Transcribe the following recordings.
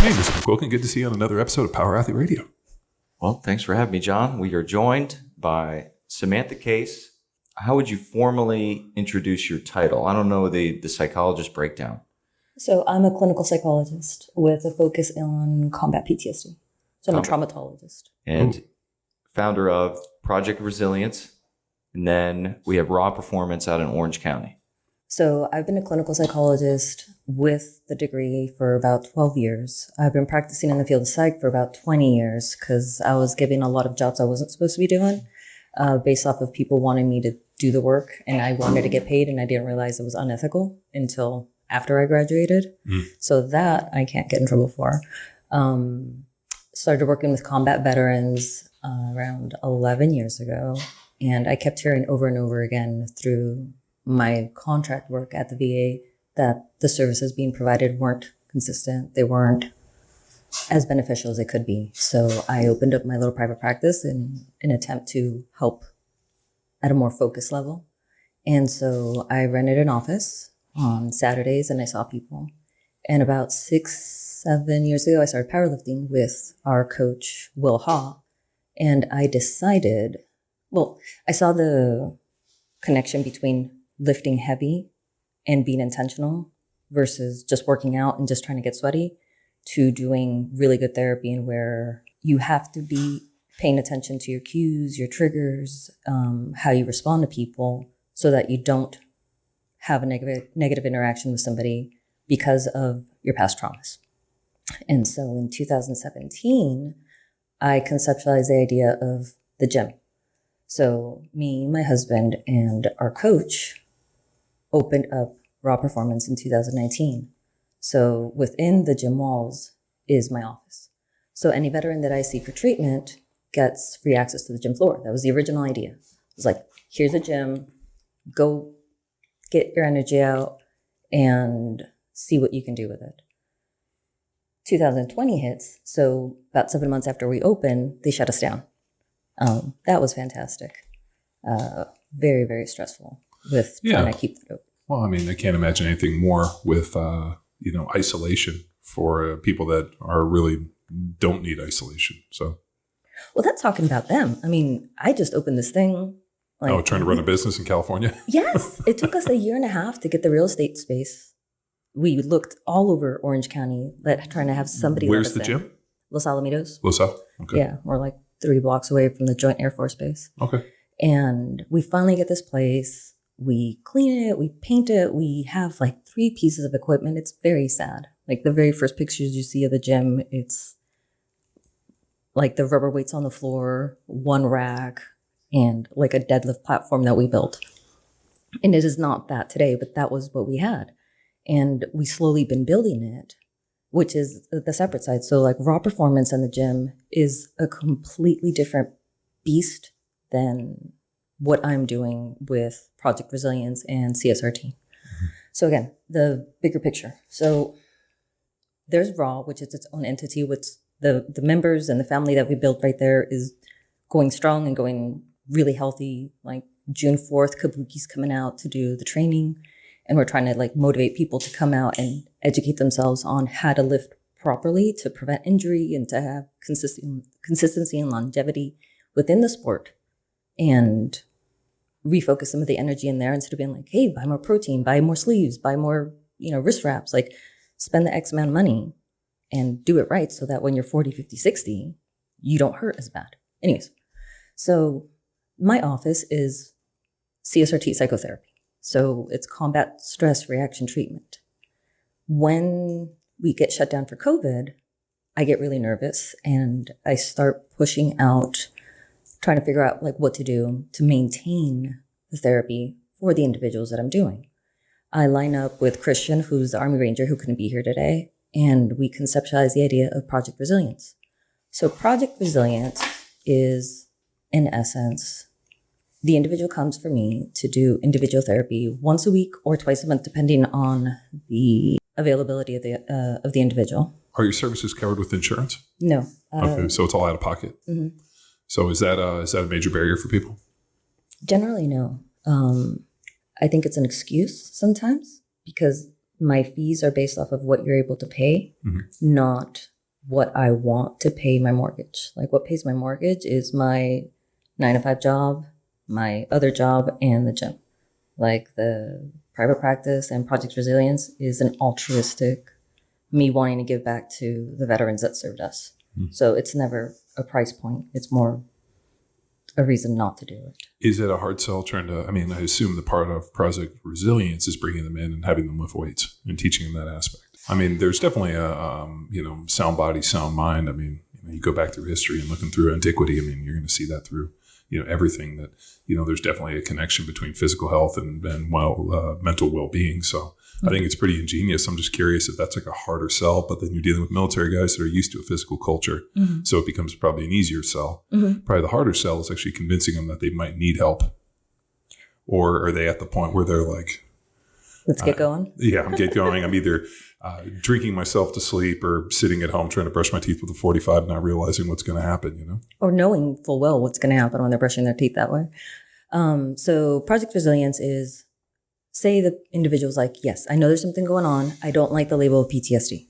Hey, Mr. McQuilkin, good to see you on another episode of Power Athlete Radio. Well, thanks for having me, John. We are joined by Samantha Case. How would you formally introduce your title? I don't know the psychologist breakdown. So I'm a clinical psychologist with a focus on combat PTSD. So I'm a traumatologist. And founder of Project Resilience. And then we have Raw Performance out in Orange County. So I've been a clinical psychologist with the degree for about 12 years. I've been practicing in the field of psych for about 20 years because I was given a lot of jobs I wasn't supposed to be doing based off of people wanting me to do the work, and I wanted to get paid, and I didn't realize it was unethical until after I graduated. So that I can't get in trouble for. Started working with combat veterans around 11 years ago, and I kept hearing over and over again through my contract work at the VA that the services being provided weren't consistent. They weren't as beneficial as they could be. So I opened up my little private practice in an attempt to help at a more focused level. And so I rented an office on Saturdays and I saw people. And about 6-7 years ago, I started powerlifting with our coach, Will Haw. And I decided, I saw the connection between lifting heavy and being intentional versus just working out and just trying to get sweaty to doing really good therapy, and where you have to be paying attention to your cues, your triggers, how you respond to people so that you don't have a negative interaction with somebody because of your past traumas. And so in 2017, I conceptualized the idea of the gym. So me, my husband, and our coach opened up Raw Performance in 2019. So within the gym walls is my office. So any veteran that I see for treatment gets free access to the gym floor. That was the original idea. It was like, here's a gym, go get your energy out and see what you can do with it. 2020 hits, so about 7 months after we opened, they shut us down. That was fantastic. Very, very stressful with trying to keep it open. Well, I mean, I can't imagine anything more with, isolation for people that are really don't need isolation. So, well, that's talking about them. I mean, I just opened this thing. Trying to run a business in California? Yes. It took us a year and a half to get the real estate space. We looked all over Orange County, trying to have somebody. Where's the gym? Los Alamitos. Okay. Yeah, we're like 3 blocks away from the Joint Air Force Base. Okay. And we finally get this place. We clean it, we paint it. We have like 3 pieces of equipment. It's very sad. Like the very first pictures you see of the gym, it's like the rubber weights on the floor, 1 rack, and like a deadlift platform that we built. And it is not that today, but that was what we had. And we slowly been building it, which is the separate side. So like Raw Performance and the gym is a completely different beast than what I'm doing with Project Resilience and CSRT. Mm-hmm. So again, the bigger picture. So there's Raw, which is its own entity, which the members and the family that we built right there is going strong and going really healthy. Like June 4th, Kabuki's coming out to do the training. And we're trying to like motivate people to come out and educate themselves on how to lift properly to prevent injury and to have consistency and longevity within the sport, and refocus some of the energy in there instead of being like, hey, buy more protein, buy more sleeves, buy more, wrist wraps, like spend the X amount of money and do it right so that when you're 40, 50, 60, you don't hurt as bad. Anyways, so my office is CSRT psychotherapy. So it's combat stress reaction treatment. When we get shut down for COVID, I get really nervous and I start pushing out, trying to figure out like what to do to maintain the therapy for the individuals that I'm doing. I line up with Christian, who's the Army Ranger who couldn't be here today, and we conceptualize the idea of Project Resilience. So Project Resilience is, in essence, the individual comes for me to do individual therapy once a week or twice a month, depending on the availability of the individual. Are your services covered with insurance? No. Okay, so it's all out of pocket. Mm-hmm. So is that a major barrier for people? Generally, no. I think it's an excuse sometimes because my fees are based off of what you're able to pay, not what I want to pay my mortgage. Like what pays my mortgage is my 9-to-5 job, my other job, and the gym. Like the private practice and Project Resilience is an altruistic, me wanting to give back to the veterans that served us. So it's never a price point. It's more a reason not to do it. Is it a hard sell trying to, I mean, I assume the part of Project Resilience is bringing them in and having them lift weights and teaching them that aspect. I mean, there's definitely a, sound body, sound mind. I mean, you go back through history and looking through antiquity. I mean, you're going to see that through, everything that, there's definitely a connection between physical health and mental well-being. So I think it's pretty ingenious. I'm just curious if that's like a harder sell, but then you're dealing with military guys that are used to a physical culture. So it becomes probably an easier sell. Probably the harder sell is actually convincing them that they might need help. Or are they at the point where they're like, let's get going? Yeah, I'm get going. I'm either drinking myself to sleep or sitting at home trying to brush my teeth with a 45, not realizing what's going to happen, Or knowing full well what's going to happen when they're brushing their teeth that way. So Project Resilience is, say the individual's like, yes, I know there's something going on. I don't like the label of PTSD.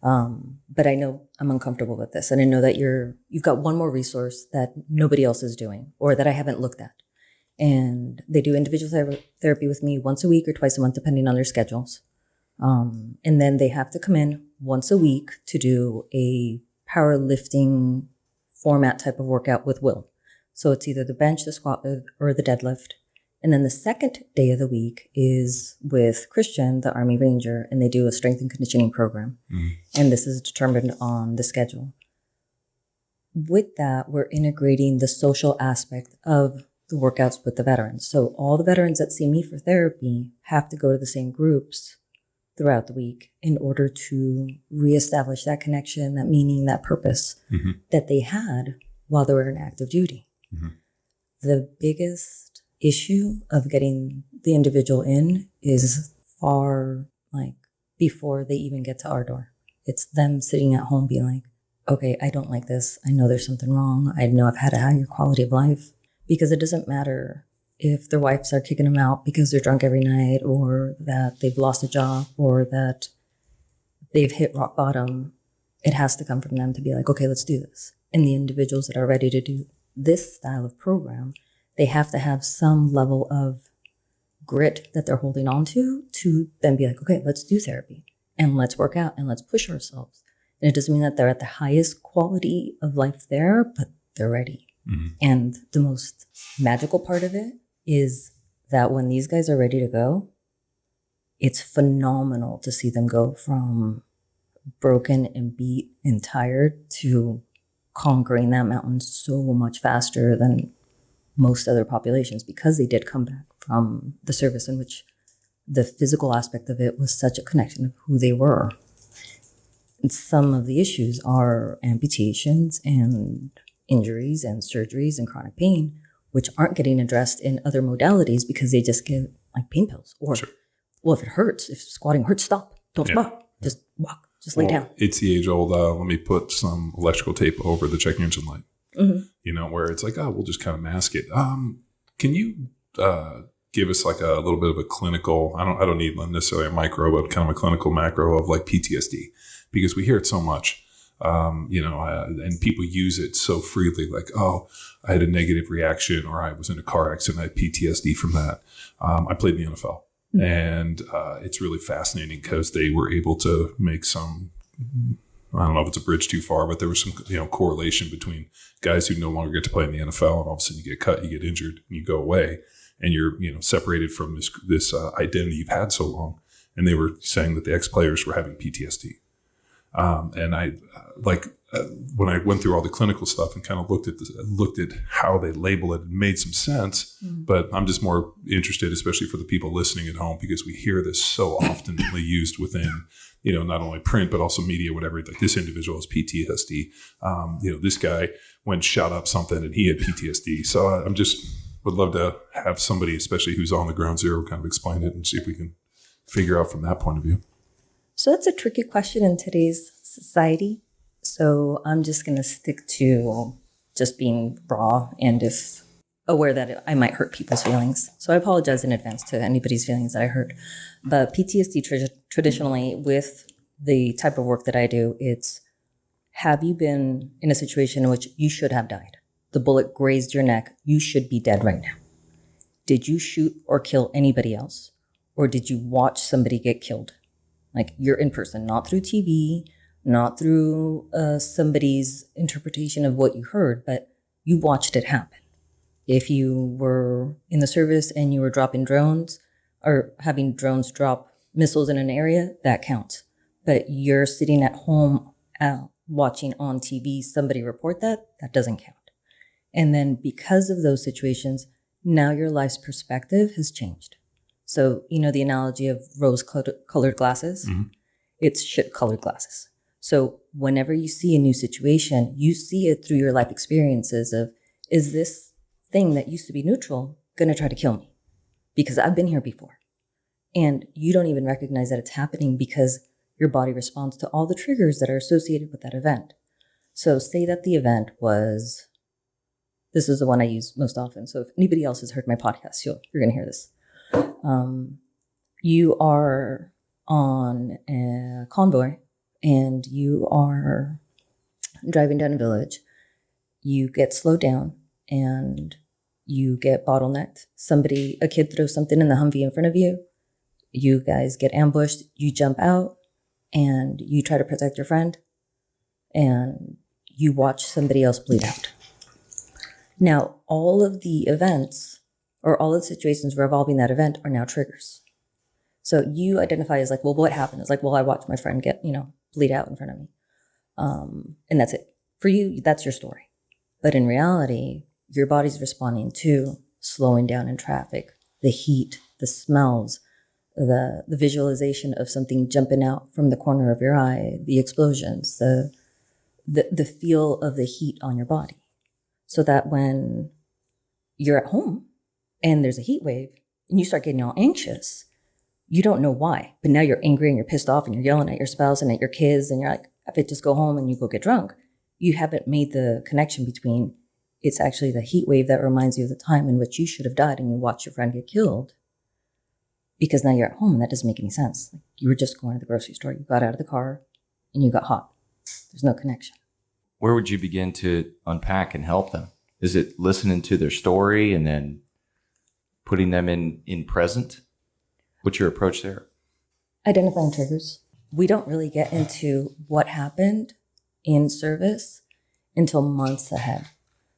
But I know I'm uncomfortable with this. And I know that you've got one more resource that nobody else is doing or that I haven't looked at. And they do individual therapy with me once a week or twice a month, depending on their schedules. And then they have to come in once a week to do a powerlifting format type of workout with Will. So it's either the bench, the squat, or the deadlift. And then the second day of the week is with Christian, the Army Ranger, and they do a strength and conditioning program. And this is determined on the schedule. With that, we're integrating the social aspect of the workouts with the veterans. So all the veterans that see me for therapy have to go to the same groups throughout the week in order to reestablish that connection, that meaning, that purpose that they had while they were in active duty. The biggest issue of getting the individual in is far before they even get to our door. It's them sitting at home being like, okay, I don't like this. I know there's something wrong. I know I've had a higher quality of life. Because it doesn't matter if their wives are kicking them out because they're drunk every night, or that they've lost a job, or that they've hit rock bottom. It has to come from them to be like, okay, let's do this. And the individuals that are ready to do this style of program, they have to have some level of grit that they're holding on to then be like, okay, let's do therapy and let's work out and let's push ourselves. And it doesn't mean that they're at the highest quality of life there, but they're ready. And the most magical part of it is that when these guys are ready to go, it's phenomenal to see them go from broken and beat and tired to conquering that mountain so much faster than most other populations, because they did come back from the service in which the physical aspect of it was such a connection of who they were. And some of the issues are amputations and injuries and surgeries and chronic pain, which aren't getting addressed in other modalities because they just get pain pills. Or, well, if it hurts, if squatting hurts, stop. Don't squat. Just walk. Just lay down. It's the age old, let me put some electrical tape over the check engine light. Where it's like, we'll just kind of mask it. Can you give us like a little bit of a clinical, I don't need necessarily a micro, but kind of a clinical macro of like PTSD, because we hear it so much. And people use it so freely, like, oh, I had a negative reaction, or I was in a car accident, I had PTSD from that. I played in the NFL, and it's really fascinating because they were able to make some, I don't know if it's a bridge too far, but there was some, correlation between guys who no longer get to play in the NFL, and all of a sudden you get cut, you get injured, and you go away, and you're, separated from this identity you've had so long. And they were saying that the ex-players were having PTSD. And I when I went through all the clinical stuff and kind of looked at how they label it, it made some sense. But I'm just more interested, especially for the people listening at home, because we hear this so oftenly used within, not only print but also media, whatever. Like, this individual has PTSD. This guy went shot up something and he had PTSD. So I'm just would love to have somebody, especially who's on the ground zero, kind of explain it and see if we can figure out from that point of view. So that's a tricky question in today's society. So I'm just going to stick to just being raw. And if aware that I might hurt people's feelings. So I apologize in advance to anybody's feelings that I hurt. But PTSD traditionally, with the type of work that I do, it's, have you been in a situation in which you should have died? The bullet grazed your neck. You should be dead right now. Did you shoot or kill anybody else? Or did you watch somebody get killed? Like, you're in person, not through TV, not through somebody's interpretation of what you heard, but you watched it happen. If you were in the service and you were dropping drones or having drones drop missiles in an area, that counts. But you're sitting at home watching on TV somebody report that doesn't count. And then because of those situations, now your life's perspective has changed. So, you know, the analogy of rose-colored glasses, it's shit-colored glasses. So whenever you see a new situation, you see it through your life experiences of, is this thing that used to be neutral going to try to kill me? Because I've been here before. And you don't even recognize that it's happening because your body responds to all the triggers that are associated with that event. So say that the event was, this is the one I use most often. So if anybody else has heard my podcast, you're going to hear this. You are on a convoy and you are driving down a village. You get slowed down and you get bottlenecked. A kid throws something in the Humvee in front of you. You guys get ambushed. You jump out and you try to protect your friend and you watch somebody else bleed out. Now, all of the events or all of the situations revolving that event are now triggers. So you identify as like, well, what happened? It's like, well, I watched my friend get, bleed out in front of me. And that's it. For you, that's your story. But in reality, your body's responding to slowing down in traffic, the heat, the smells, the visualization of something jumping out from the corner of your eye, the explosions, the feel of the heat on your body. So that when you're at home and there's a heat wave and you start getting all anxious, you don't know why, but now you're angry and you're pissed off and you're yelling at your spouse and at your kids and you're like, if I just go home and you go get drunk, you haven't made the connection between it's actually the heat wave that reminds you of the time in which you should have died and you watched your friend get killed. Because now you're at home and that doesn't make any sense. Like, you were just going to the grocery store, you got out of the car and you got hot. There's no connection. Where would you begin to unpack and help them? Is it listening to their story and then putting them in present? What's your approach there? Identifying triggers. We don't really get into what happened in service until months ahead.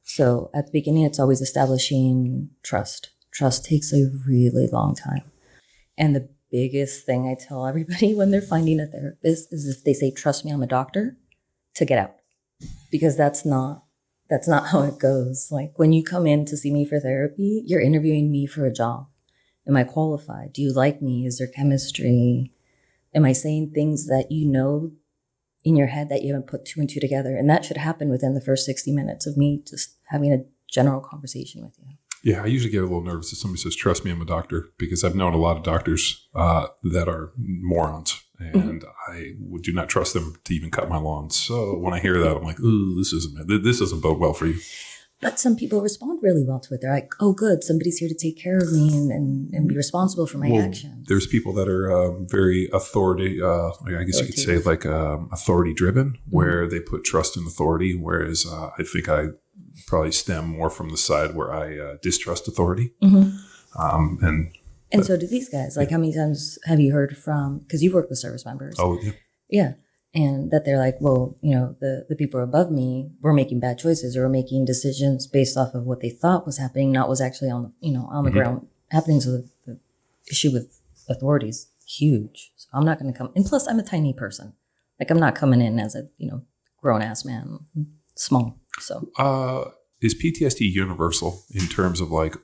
So at the beginning, it's always establishing trust. Trust takes a really long time. And the biggest thing I tell everybody when they're finding a therapist is if they say, trust me, I'm a doctor, to get out. Because that's not how it goes. Like, when you come in to see me for therapy, you're interviewing me for a job. Am I qualified? Do you like me? Is there chemistry? Am I saying things that you know in your head that you haven't put two and two together? And that should happen within the first 60 minutes of me just having a general conversation with you. Yeah, I usually get a little nervous if somebody says, trust me, I'm a doctor, because I've known a lot of doctors that are morons. And I do not trust them to even cut my lawn. So when I hear that, I'm like, ooh, this doesn't bode well for you. But some people respond really well to it. They're like, oh, good, somebody's here to take care of me and be responsible for my actions. There's people that are very I guess you could say like authority driven, where they put trust in authority. Whereas I think I probably stem more from the side where I distrust authority. And so do these guys. Like, how many times have you heard from, because you work with service members. Oh, yeah. Yeah. And that they're like, well, the people above me were making bad choices or were making decisions based off of what they thought was happening, not what's actually on the ground happening. So the issue with authority is huge. So I'm not going to come. And plus, I'm a tiny person. Like, I'm not coming in as a, grown ass man, small. So is PTSD universal in terms of like,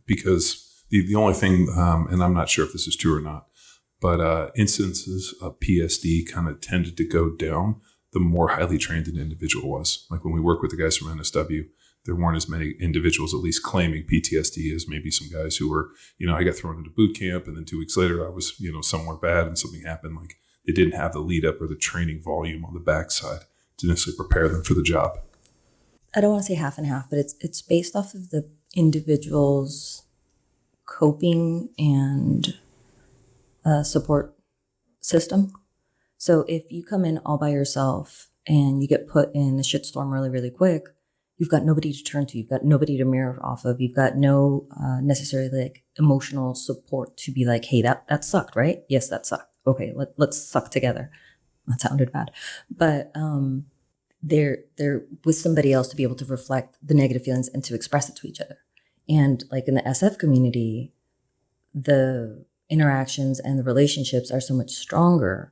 because the only thing, and I'm not sure if this is true or not, but instances of PSD kind of tended to go down the more highly trained an individual was. Like when we work with the guys from NSW, there weren't as many individuals at least claiming PTSD as maybe some guys who were, I got thrown into boot camp and then 2 weeks later I was, somewhere bad and something happened. Like they didn't have the lead up or the training volume on the backside to necessarily prepare them for the job. I don't want to say half and half, but it's based off of the individuals' coping and support system. So if you come in all by yourself and you get put in a shitstorm really, really quick, you've got nobody to turn to. You've got nobody to mirror off of. You've got no necessarily like emotional support to be like, hey, that sucked, right? Yes, that sucked. Okay, let's suck together. That sounded bad. But they're with somebody else to be able to reflect the negative feelings and to express it to each other. And like in the SF community, the interactions and the relationships are so much stronger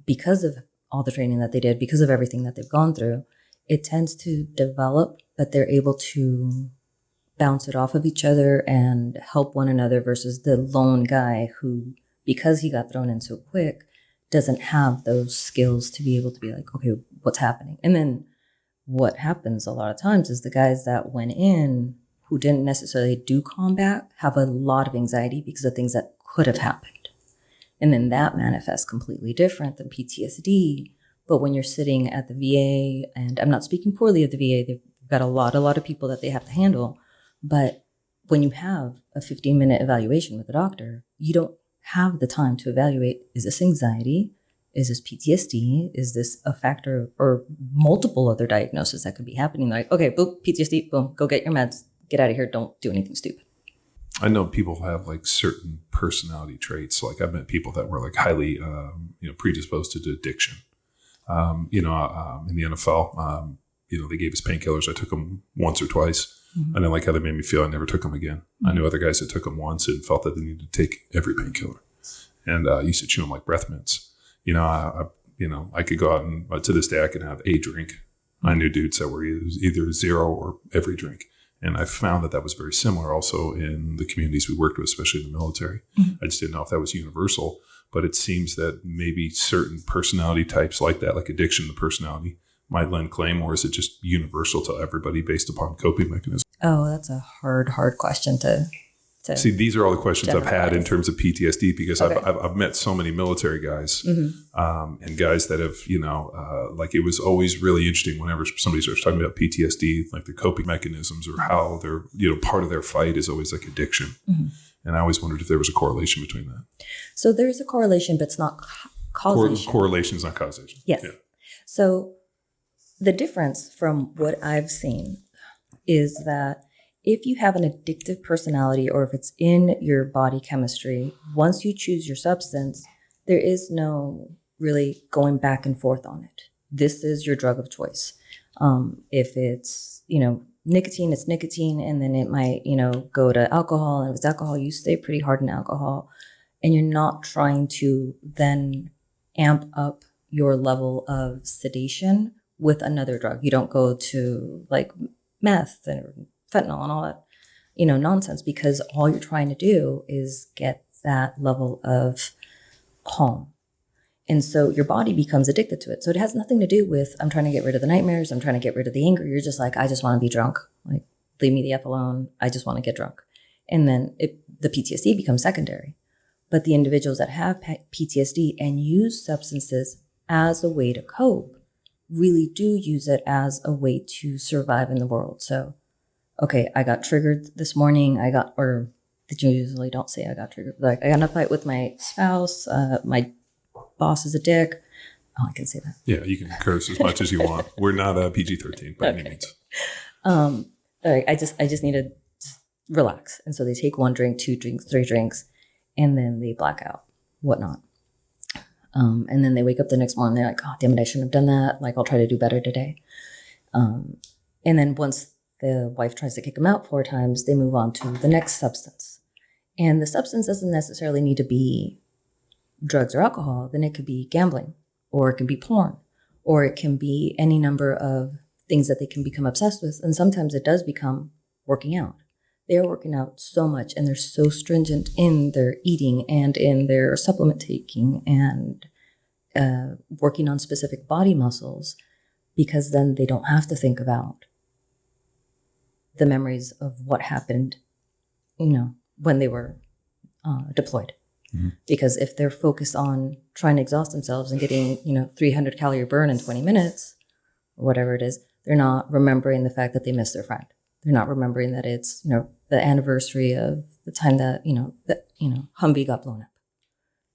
because of all the training that they did, because of everything that they've gone through. It tends to develop, but they're able to bounce it off of each other and help one another versus the lone guy who, because he got thrown in so quick, doesn't have those skills to be able to be like, okay, what's happening? And then what happens a lot of times is the guys that went in who didn't necessarily do combat have a lot of anxiety because of things that could have happened. And then that manifests completely different than PTSD. But when you're sitting at the VA, and I'm not speaking poorly of the VA, they've got a lot of people that they have to handle. But when you have a 15-minute evaluation with a doctor, you don't have the time to evaluate, is this anxiety? Is this PTSD? Is this a factor or multiple other diagnoses that could be happening? Like, okay, boom, PTSD, boom, go get your meds, get out of here, don't do anything stupid. I know people have like certain personality traits. Like I've met people that were like highly, predisposed to addiction. In the NFL, they gave us painkillers. I took them once or twice. Mm-hmm. I didn't like how they made me feel. I never took them again. Mm-hmm. I knew other guys that took them once and felt that they needed to take every painkiller. And used to chew them like breath mints. I could go out and to this day I can have a drink. I knew dudes that were either zero or every drink. And I found that was very similar also in the communities we worked with, especially in the military. Mm-hmm. I just didn't know if that was universal, but it seems that maybe certain personality types like that, like addiction to personality, might lend claim, or is it just universal to everybody based upon coping mechanisms? Oh, that's a hard question to see. These are all the questions I've had in terms of PTSD because okay. I've met so many military guys mm-hmm. And guys that have, like it was always really interesting whenever somebody starts talking about PTSD, like the coping mechanisms or how they're, part of their fight is always like addiction. Mm-hmm. And I always wondered if there was a correlation between that. So there's a correlation, but it's not causation. Correlation is not causation. Yes. Yeah. So the difference from what I've seen is that if you have an addictive personality or if it's in your body chemistry, once you choose your substance, there is no really going back and forth on it. This is your drug of choice. If it's, nicotine, it's nicotine, and then it might, go to alcohol. And if it's alcohol, you stay pretty hard in alcohol. And you're not trying to then amp up your level of sedation with another drug. You don't go to like meth and fentanyl and all that, nonsense, because all you're trying to do is get that level of calm. And so your body becomes addicted to it. So it has nothing to do with, I'm trying to get rid of the nightmares. I'm trying to get rid of the anger. You're just like, I just want to be drunk. Like, leave me the F alone. I just want to get drunk. And then the PTSD becomes secondary. But the individuals that have PTSD and use substances as a way to cope really do use it as a way to survive in the world. So, okay, I got triggered this morning. Or you usually don't say I got triggered. Like, I got in a fight with my spouse. My boss is a dick. Oh, I can say that. Yeah, you can curse as much as you want. We're not PG-13 by any means. All right, I just need to relax. And so they take 1 drink, 2 drinks, 3 drinks, and then they black out, whatnot. And then they wake up the next morning. They're like, oh, damn it, I shouldn't have done that. Like, I'll try to do better today. And then once the wife tries to kick them out 4 times, they move on to the next substance. And the substance doesn't necessarily need to be drugs or alcohol. Then it could be gambling, or it can be porn, or it can be any number of things that they can become obsessed with. And sometimes it does become working out. They're working out so much and they're so stringent in their eating and in their supplement taking and working on specific body muscles, because then they don't have to think about the memories of what happened, when they were deployed. Mm-hmm. Because if they're focused on trying to exhaust themselves and getting, 300 calorie burn in 20 minutes or whatever it is, they're not remembering the fact that they missed their friend. They're not remembering that it's, the anniversary of the time that, Humvee got blown up.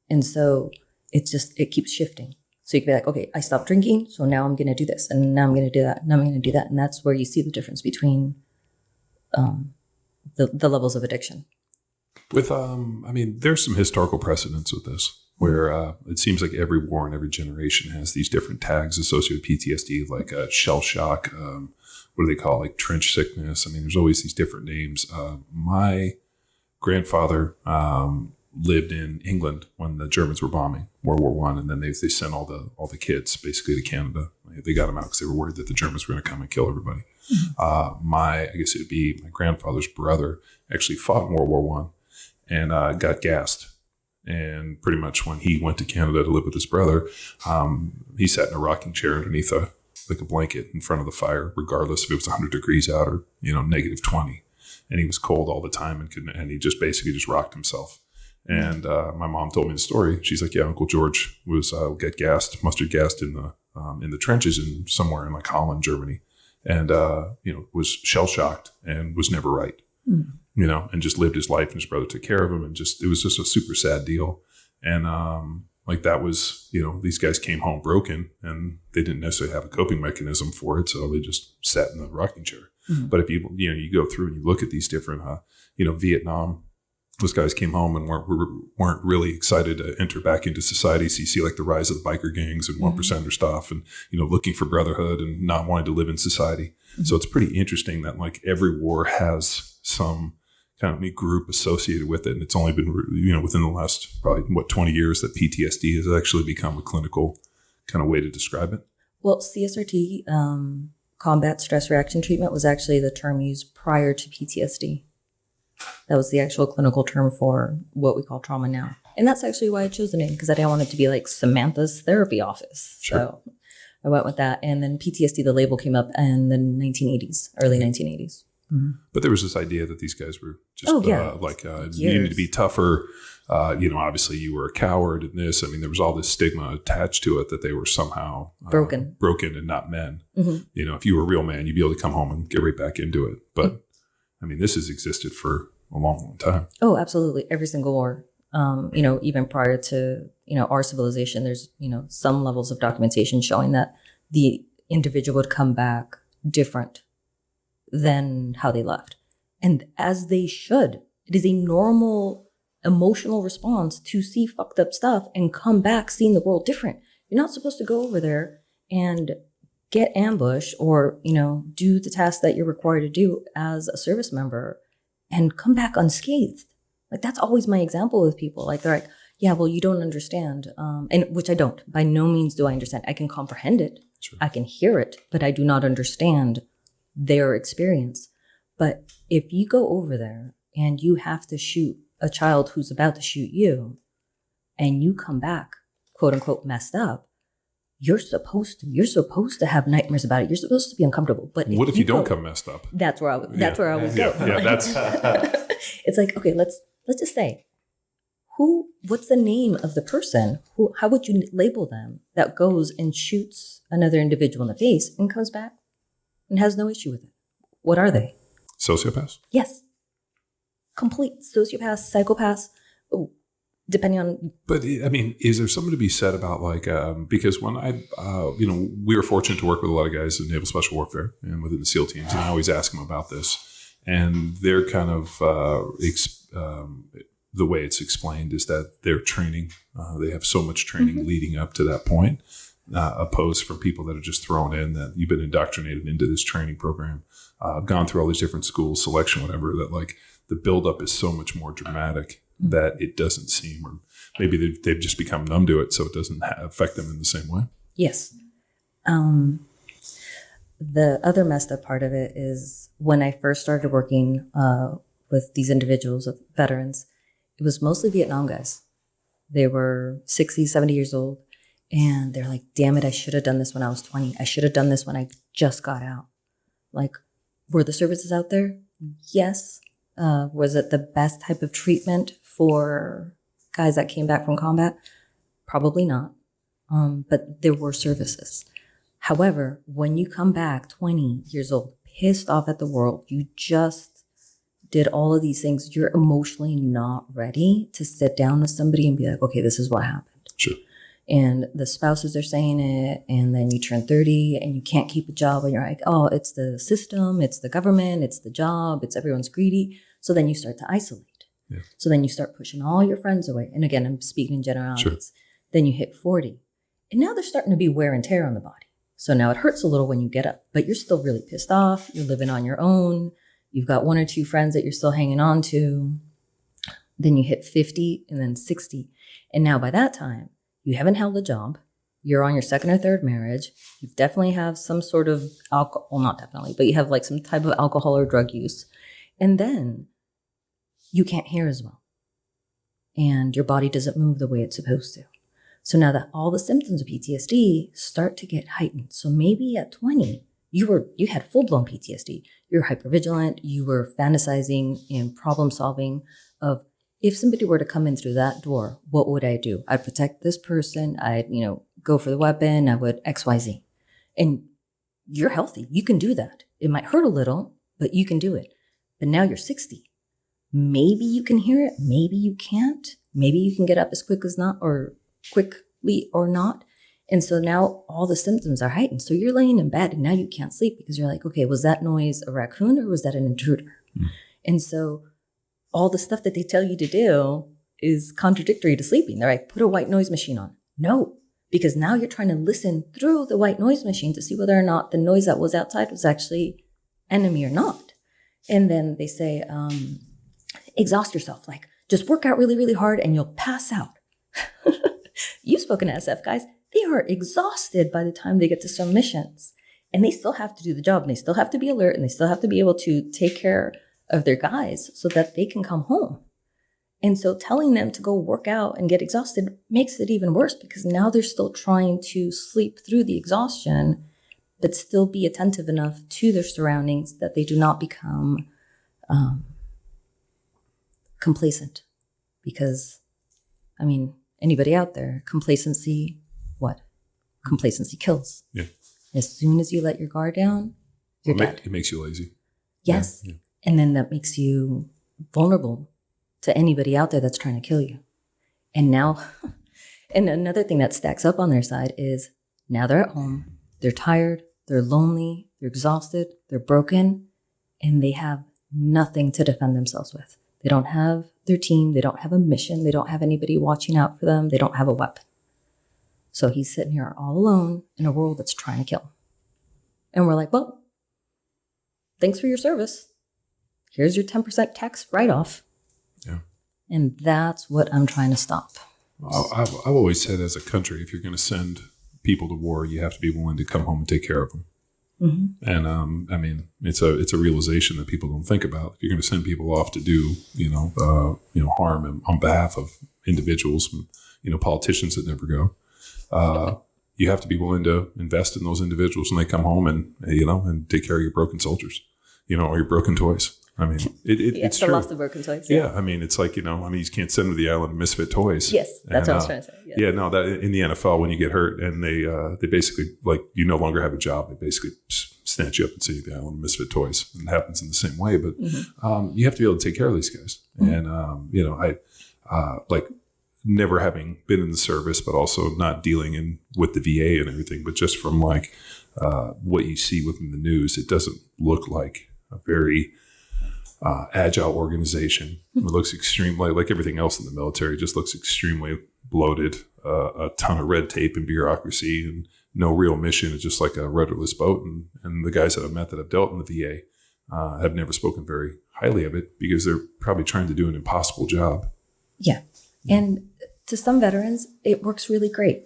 And so it keeps shifting. So you can be like, okay, I stopped drinking, so now I'm going to do this, and now I'm going to do that, and I'm going to do that. And that's where you see the difference between the levels of addiction. With, there's some historical precedents with this, where it seems like every war in every generation has these different tags associated with PTSD, like shell shock, what do they call it, like trench sickness. There's always these different names. My grandfather lived in England when the Germans were bombing World War I, and then they sent all the kids basically to Canada. They got them out because they were worried that the Germans were going to come and kill everybody. I guess it would be my grandfather's brother actually fought in World War I and got gassed. And pretty much when he went to Canada to live with his brother, he sat in a rocking chair underneath a blanket in front of the fire, regardless if it was 100 degrees out or negative 20. And he was cold all the time and he just basically just rocked himself. And my mom told me the story. She's like, yeah, Uncle George was mustard gassed in the trenches in somewhere in like Holland, Germany, and was shell shocked and was never right, and just lived his life. And his brother took care of him, and it was just a super sad deal. And that was these guys came home broken, and they didn't necessarily have a coping mechanism for it, so they just sat in the rocking chair. Mm-hmm. But if you go through and you look at these different Vietnam. Those guys came home and weren't really excited to enter back into society. So you see like the rise of the biker gangs and 1%er stuff and, looking for brotherhood and not wanting to live in society. Mm-hmm. So it's pretty interesting that like every war has some kind of group associated with it. And it's only been, within the last probably 20 years that PTSD has actually become a clinical kind of way to describe it. Well, CSRT, combat stress reaction treatment, was actually the term used prior to PTSD. That was the actual clinical term for what we call trauma now. And that's actually why I chose the name, because I didn't want it to be like Samantha's therapy office. Sure. So I went with that. And then PTSD, the label came up in the 1980s, early 1980s. Mm-hmm. But there was this idea that these guys were just you needed to be tougher. Obviously you were a coward in this. There was all this stigma attached to it that they were somehow broken and not men. Mm-hmm. If you were a real man, you'd be able to come home and get right back into it. But this has existed for a long, long time. Oh, absolutely. Every single war, even prior to, our civilization, there's, some levels of documentation showing that the individual would come back different than how they left. And as they should. It is a normal emotional response to see fucked up stuff and come back seeing the world different. You're not supposed to go over there and get ambushed or, do the task that you're required to do as a service member and come back unscathed. Like, that's always my example with people. Like, they're like, yeah, well, you don't understand. And which I don't. By no means do I understand. I can comprehend it. Sure. I can hear it, but I do not understand their experience. But if you go over there and you have to shoot a child who's about to shoot you and you come back, quote unquote, messed up, you're supposed to have nightmares about it. You're supposed to be uncomfortable. But what if you don't come messed up? That's where I would go. Yeah, that's. It's like, okay, let's just say, what's the name of the person how would you label them that goes and shoots another individual in the face and comes back and has no issue with it? What are they? Sociopaths? Yes. Complete sociopaths, psychopaths. Depending on. But is there something to be said about because when we were fortunate to work with a lot of guys in Naval Special Warfare and within the SEAL teams, and I always ask them about this, and they're kind of the way it's explained is that their training, they have so much training leading up to that point, opposed from people that are just thrown in that you've been indoctrinated into this training program, gone through all these different schools, selection, whatever, that the buildup is so much more dramatic that it doesn't seem, or maybe they've just become numb to it, so it doesn't affect them in the same way. Yes. The other messed up part of it is when I first started working with these individuals, veterans, it was mostly Vietnam guys. They were 60, 70 years old, and they're like, damn it, I should have done this when I was 20. I should have done this when I just got out. Were the services out there? Yes. Was it the best type of treatment for guys that came back from combat? Probably not. But there were services. However, when you come back 20 years old, pissed off at the world. You just did all of these things. You're emotionally not ready to sit down with somebody and be like, okay, this is what happened. Sure. And the spouses are saying it, and then you turn 30 and you can't keep a job, and you're like, oh, it's the system, it's the government, it's the job, it's everyone's greedy. So then you start to isolate. Yeah. So then you start pushing all your friends away. And again, I'm speaking in generalities. Sure. Then you hit 40. And now there's starting to be wear and tear on the body. So now it hurts a little when you get up, but you're still really pissed off. You're living on your own. You've got one or two friends that you're still hanging on to. Then you hit 50 and then 60. And now by that time, you haven't held a job. You're on your second or third marriage. You definitely have some sort of alcohol, well, not definitely, but you have like some type of alcohol or drug use. And then you can't hear as well. And your body doesn't move the way it's supposed to. So now that all the symptoms of PTSD start to get heightened. So maybe at 20, you had full-blown PTSD. You're hypervigilant. You were fantasizing and problem solving of, if somebody were to come in through that door, what would I do? I'd protect this person. I'd, go for the weapon. I would XYZ. And you're healthy. You can do that. It might hurt a little, but you can do it. But now you're 60. Maybe you can hear it. Maybe you can't. Maybe you can get up as quickly or not. And so now all the symptoms are heightened. So you're laying in bed and now you can't sleep because you're like, okay, was that noise a raccoon or was that an intruder? Mm. And so all the stuff that they tell you to do is contradictory to sleeping. They're like, put a white noise machine on. No, because now you're trying to listen through the white noise machine to see whether or not the noise that was outside was actually enemy or not. And then they say, exhaust yourself, like just work out really, really hard and you'll pass out. You've spoken to SF guys. They are exhausted by the time they get to some missions, and they still have to do the job, and they still have to be alert, and they still have to be able to take care of their guys so that they can come home. And so telling them to go work out and get exhausted makes it even worse because now they're still trying to sleep through the exhaustion, but still be attentive enough to their surroundings that they do not become complacent. Because, anybody out there, complacency, what? Complacency kills. Yeah. As soon as you let your guard down, you're dead. It makes you lazy. Yes. Yeah. And then that makes you vulnerable to anybody out there that's trying to kill you. And now, and another thing that stacks up on their side is now they're at home, they're tired, they're lonely, they're exhausted, they're broken, and they have nothing to defend themselves with. They don't have their team. They don't have a mission. They don't have anybody watching out for them. They don't have a weapon. So he's sitting here all alone in a world that's trying to kill him. And we're like, well, thanks for your service. Here's your 10% tax write-off. Yeah. And that's what I'm trying to stop. I've always said as a country, if you're going to send people to war, you have to be willing to come home and take care of them. Mm-hmm. And it's a realization that people don't think about. If you're going to send people off to do harm on behalf of individuals, politicians that never go, you have to be willing to invest in those individuals when they come home and take care of your broken soldiers, or your broken toys. It's true. Lost the broken toys. Yeah. It's like, you can't send them to the island of misfit toys. Yes, that's what I was trying to say. Yes. Yeah, no, that in the NFL, when you get hurt and they basically, like, you no longer have a job, they basically snatch you up and send you to the island of misfit toys. And it happens in the same way. But you have to be able to take care of these guys. Mm-hmm. And, never having been in the service, but also not dealing with the VA and everything, but just from what you see within the news, it doesn't look like a very agile organization. It looks extremely, like everything else in the military, just looks extremely bloated, a ton of red tape and bureaucracy and no real mission. It's just like a rudderless boat. And the guys that I've met that have dealt in the VA have never spoken very highly of it because they're probably trying to do an impossible job. Yeah. And to some veterans, it works really great.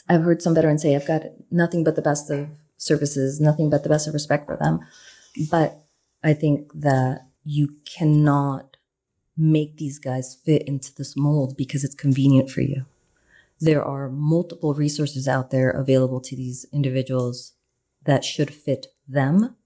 I've heard some veterans say, I've got nothing but the best of services, nothing but the best of respect for them. But I think that you cannot make these guys fit into this mold because it's convenient for you. There are multiple resources out there available to these individuals that should fit them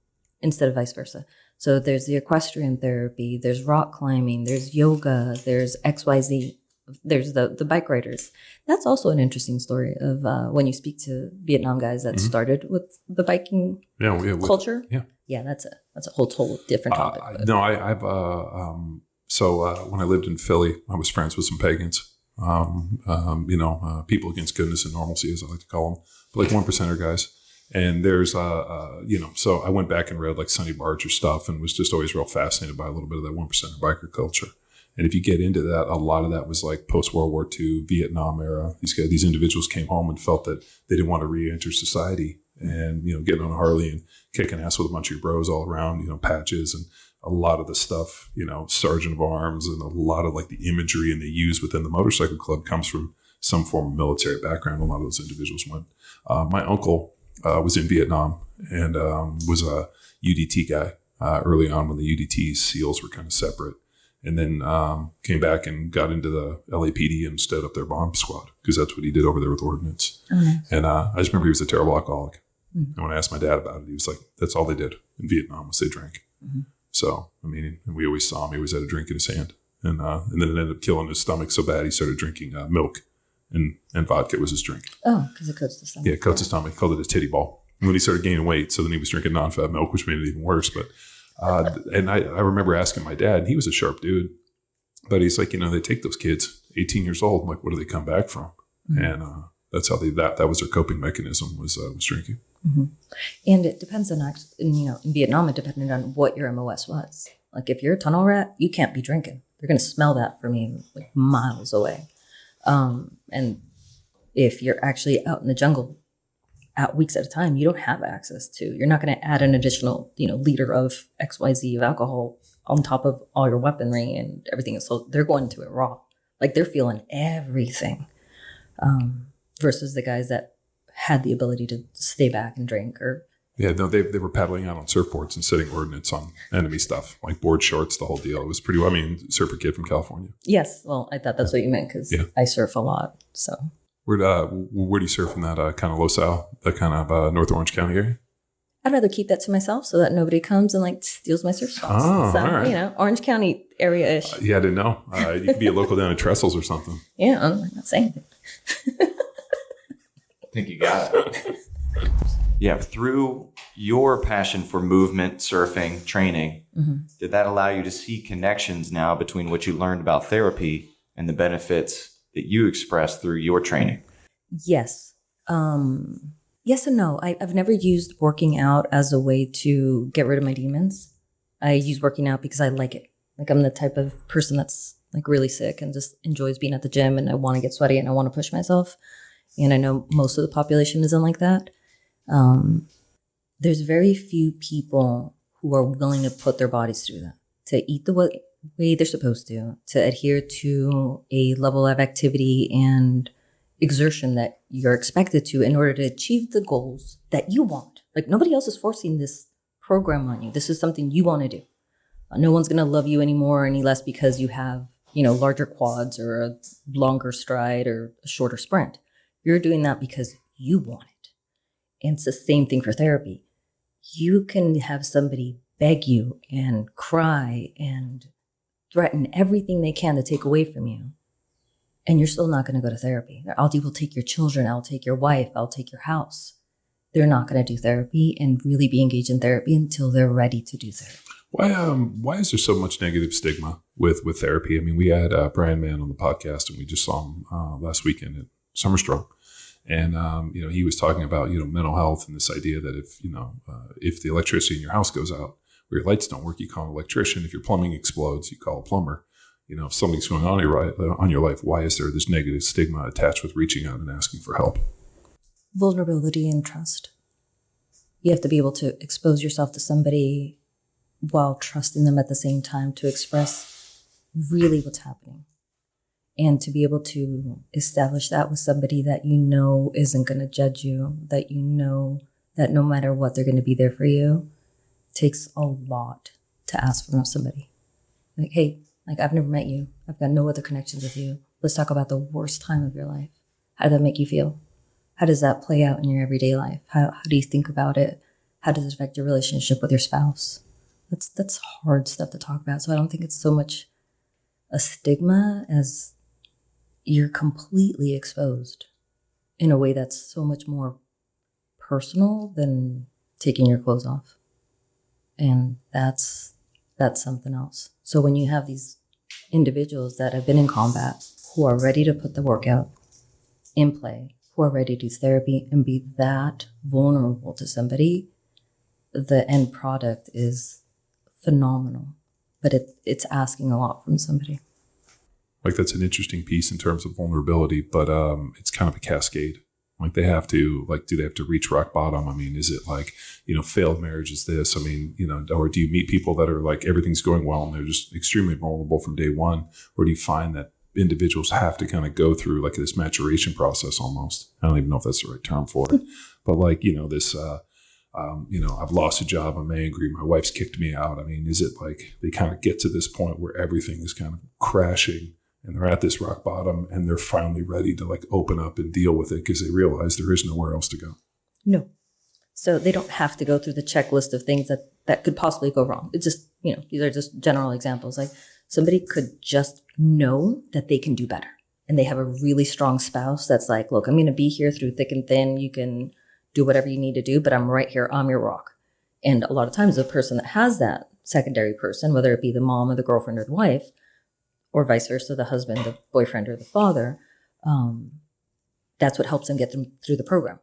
instead of vice versa. So there's the equestrian therapy, there's rock climbing, there's yoga, there's XYZ, there's the bike riders. That's also an interesting story of when you speak to Vietnam guys that started with the biking culture. Yeah. Yeah, that's a whole total different topic. No, I've when I lived in Philly, I was friends with some pagans. People against goodness and normalcy, as I like to call them, but like 1%er guys. And there's, so I went back and read like Sonny Barger stuff and was just always real fascinated by a little bit of that 1%er biker culture. And if you get into that, a lot of that was like post-World War II, Vietnam era. These individuals came home and felt that they didn't want to re-enter society and, getting on a Harley and kicking ass with a bunch of your bros all around, patches and a lot of the stuff, sergeant of arms and a lot of like the imagery and they use within the motorcycle club comes from some form of military background. A lot of those individuals went. My uncle was in Vietnam and was a UDT guy early on when the UDT SEALs were kind of separate. And then came back and got into the LAPD and stood up their bomb squad because that's what he did over there with ordnance. And I just remember he was a terrible alcoholic. And when I asked my dad about it, he was like, that's all they did in Vietnam was they drank. So, and we always saw him. He always had a drink in his hand. And then it ended up killing his stomach so bad he started drinking milk and vodka was his drink. Oh, because it coats the stomach. Yeah, it coats the stomach. He called it a titty ball. And when he started gaining weight, so then he was drinking non-fat milk, which made it even worse. But and I remember asking my dad, and he was a sharp dude, but he's like, they take those kids, 18 years old, I'm like, what do they come back from? And that's how that was their coping mechanism was drinking. And it depends on, in Vietnam, it depended on what your MOS was. Like if you're a tunnel rat, you can't be drinking. They're going to smell that from you like miles away. And if you're actually out in the jungle at weeks at a time, you don't have access to, you're not going to add an additional, liter of XYZ of alcohol on top of all your weaponry and everything else. So they're going to it raw. Like they're feeling everything. Versus the guys that had the ability to stay back and drink or. Yeah, no, they were paddling out on surfboards and setting ordnance on enemy stuff, like board shorts, the whole deal. It was pretty, surfer kid from California. Yes. Well, I thought that's what you meant because I surf a lot. So. Where do you surf in that kind of Los Al, that kind of North Orange County area? I'd rather keep that to myself so that nobody comes and steals my surf spots. Oh, so, all right. Orange County area-ish. I didn't know. You could be a local down at Trestles or something. Yeah, I'm not saying anything. I think you got it. Yeah, through your passion for movement, surfing, training, did that allow you to see connections now between what you learned about therapy and the benefits that you express through your training? Yes. Yes and no. I've never used working out as a way to get rid of my demons. I use working out because I like it. Like I'm the type of person that's like really sick and just enjoys being at the gym and I want to get sweaty and I want to push myself. And I know most of the population isn't like that. There's very few people who are willing to put their bodies through that, to eat the way they're supposed to adhere to a level of activity and exertion that you're expected to in order to achieve the goals that you want. Like nobody else is forcing this program on you. This is something you want to do. No one's going to love you anymore or any less because you have, larger quads or a longer stride or a shorter sprint. You're doing that because you want it. And it's the same thing for therapy. You can have somebody beg you and cry and threaten everything they can to take away from you. And you're still not going to go to therapy. Will take your children. I'll take your wife. I'll take your house. They're not going to do therapy and really be engaged in therapy until they're ready to do therapy. Why is there so much negative stigma with therapy? I mean, we had Brian Mann on the podcast and we just saw him last weekend at Summer Strong. And, he was talking about, mental health and this idea that if the electricity in your house goes out or your lights don't work, you call an electrician. If your plumbing explodes, you call a plumber. If something's going on in your life, why is there this negative stigma attached with reaching out and asking for help? Vulnerability and trust. You have to be able to expose yourself to somebody while trusting them at the same time to express really what's happening. And to be able to establish that with somebody that isn't going to judge you, that that no matter what, they're going to be there for you, takes a lot to ask from somebody. Like, hey, I've never met you. I've got no other connections with you. Let's talk about the worst time of your life. How does that make you feel? How does that play out in your everyday life? How do you think about it? How does it affect your relationship with your spouse? That's hard stuff to talk about. So I don't think it's so much a stigma as you're completely exposed in a way that's so much more personal than taking your clothes off. And that's something else. So when you have these individuals that have been in combat who are ready to put the workout in play, who are ready to do therapy and be that vulnerable to somebody, the end product is phenomenal. But it's asking a lot from somebody. Like, that's an interesting piece in terms of vulnerability, but it's kind of a cascade. Like, they have to, like, do they have to reach rock bottom? I mean, is it like, failed marriage is this? I mean, or do you meet people that are like, everything's going well and they're just extremely vulnerable from day one? Or do you find that individuals have to kind of go through like this maturation process almost? I don't even know if that's the right term for it, but like, this, I've lost a job, I'm angry, my wife's kicked me out. I mean, is it like they kind of get to this point where everything is kind of crashing and they're at this rock bottom and they're finally ready to like open up and deal with it because they realize there is nowhere else to go? No. So they don't have to go through the checklist of things that could possibly go wrong. It's just, these are just general examples. Like, somebody could just know that they can do better. And they have a really strong spouse that's like, look, I'm going to be here through thick and thin. You can do whatever you need to do, but I'm right here. I'm your rock. And a lot of times the person that has that secondary person, whether it be the mom or the girlfriend or the wife, or vice versa, the husband, the boyfriend, or the father, that's what helps them get them through the program.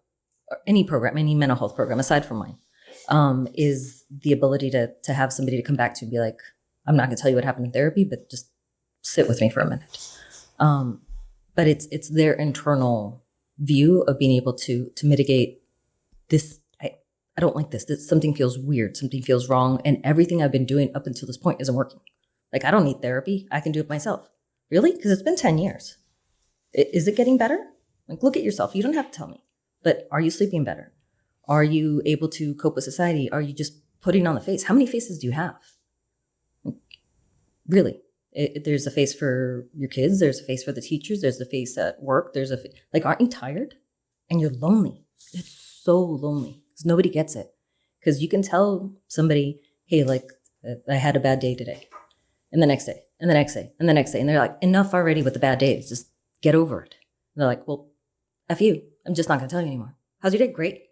Or any program, any mental health program, aside from mine, is the ability to have somebody to come back to and be like, I'm not going to tell you what happened in therapy, but just sit with me for a minute. But it's their internal view of being able to mitigate this. I don't like this. Something feels weird. Something feels wrong. And everything I've been doing up until this point isn't working. Like, I don't need therapy. I can do it myself. Really? Because it's been 10 years. Is it getting better? Like, look at yourself. You don't have to tell me. But are you sleeping better? Are you able to cope with society? Are you just putting on the face? How many faces do you have? Really? There's a face for your kids. There's a face for the teachers. There's a face at work. Like, aren't you tired? And you're lonely. It's so lonely because nobody gets it. Because you can tell somebody, hey, like, I had a bad day today. And the next day, and the next day, and the next day. And they're like, enough already with the bad days. Just get over it. And they're like, well, F you. I'm just not going to tell you anymore. How's your day? Great.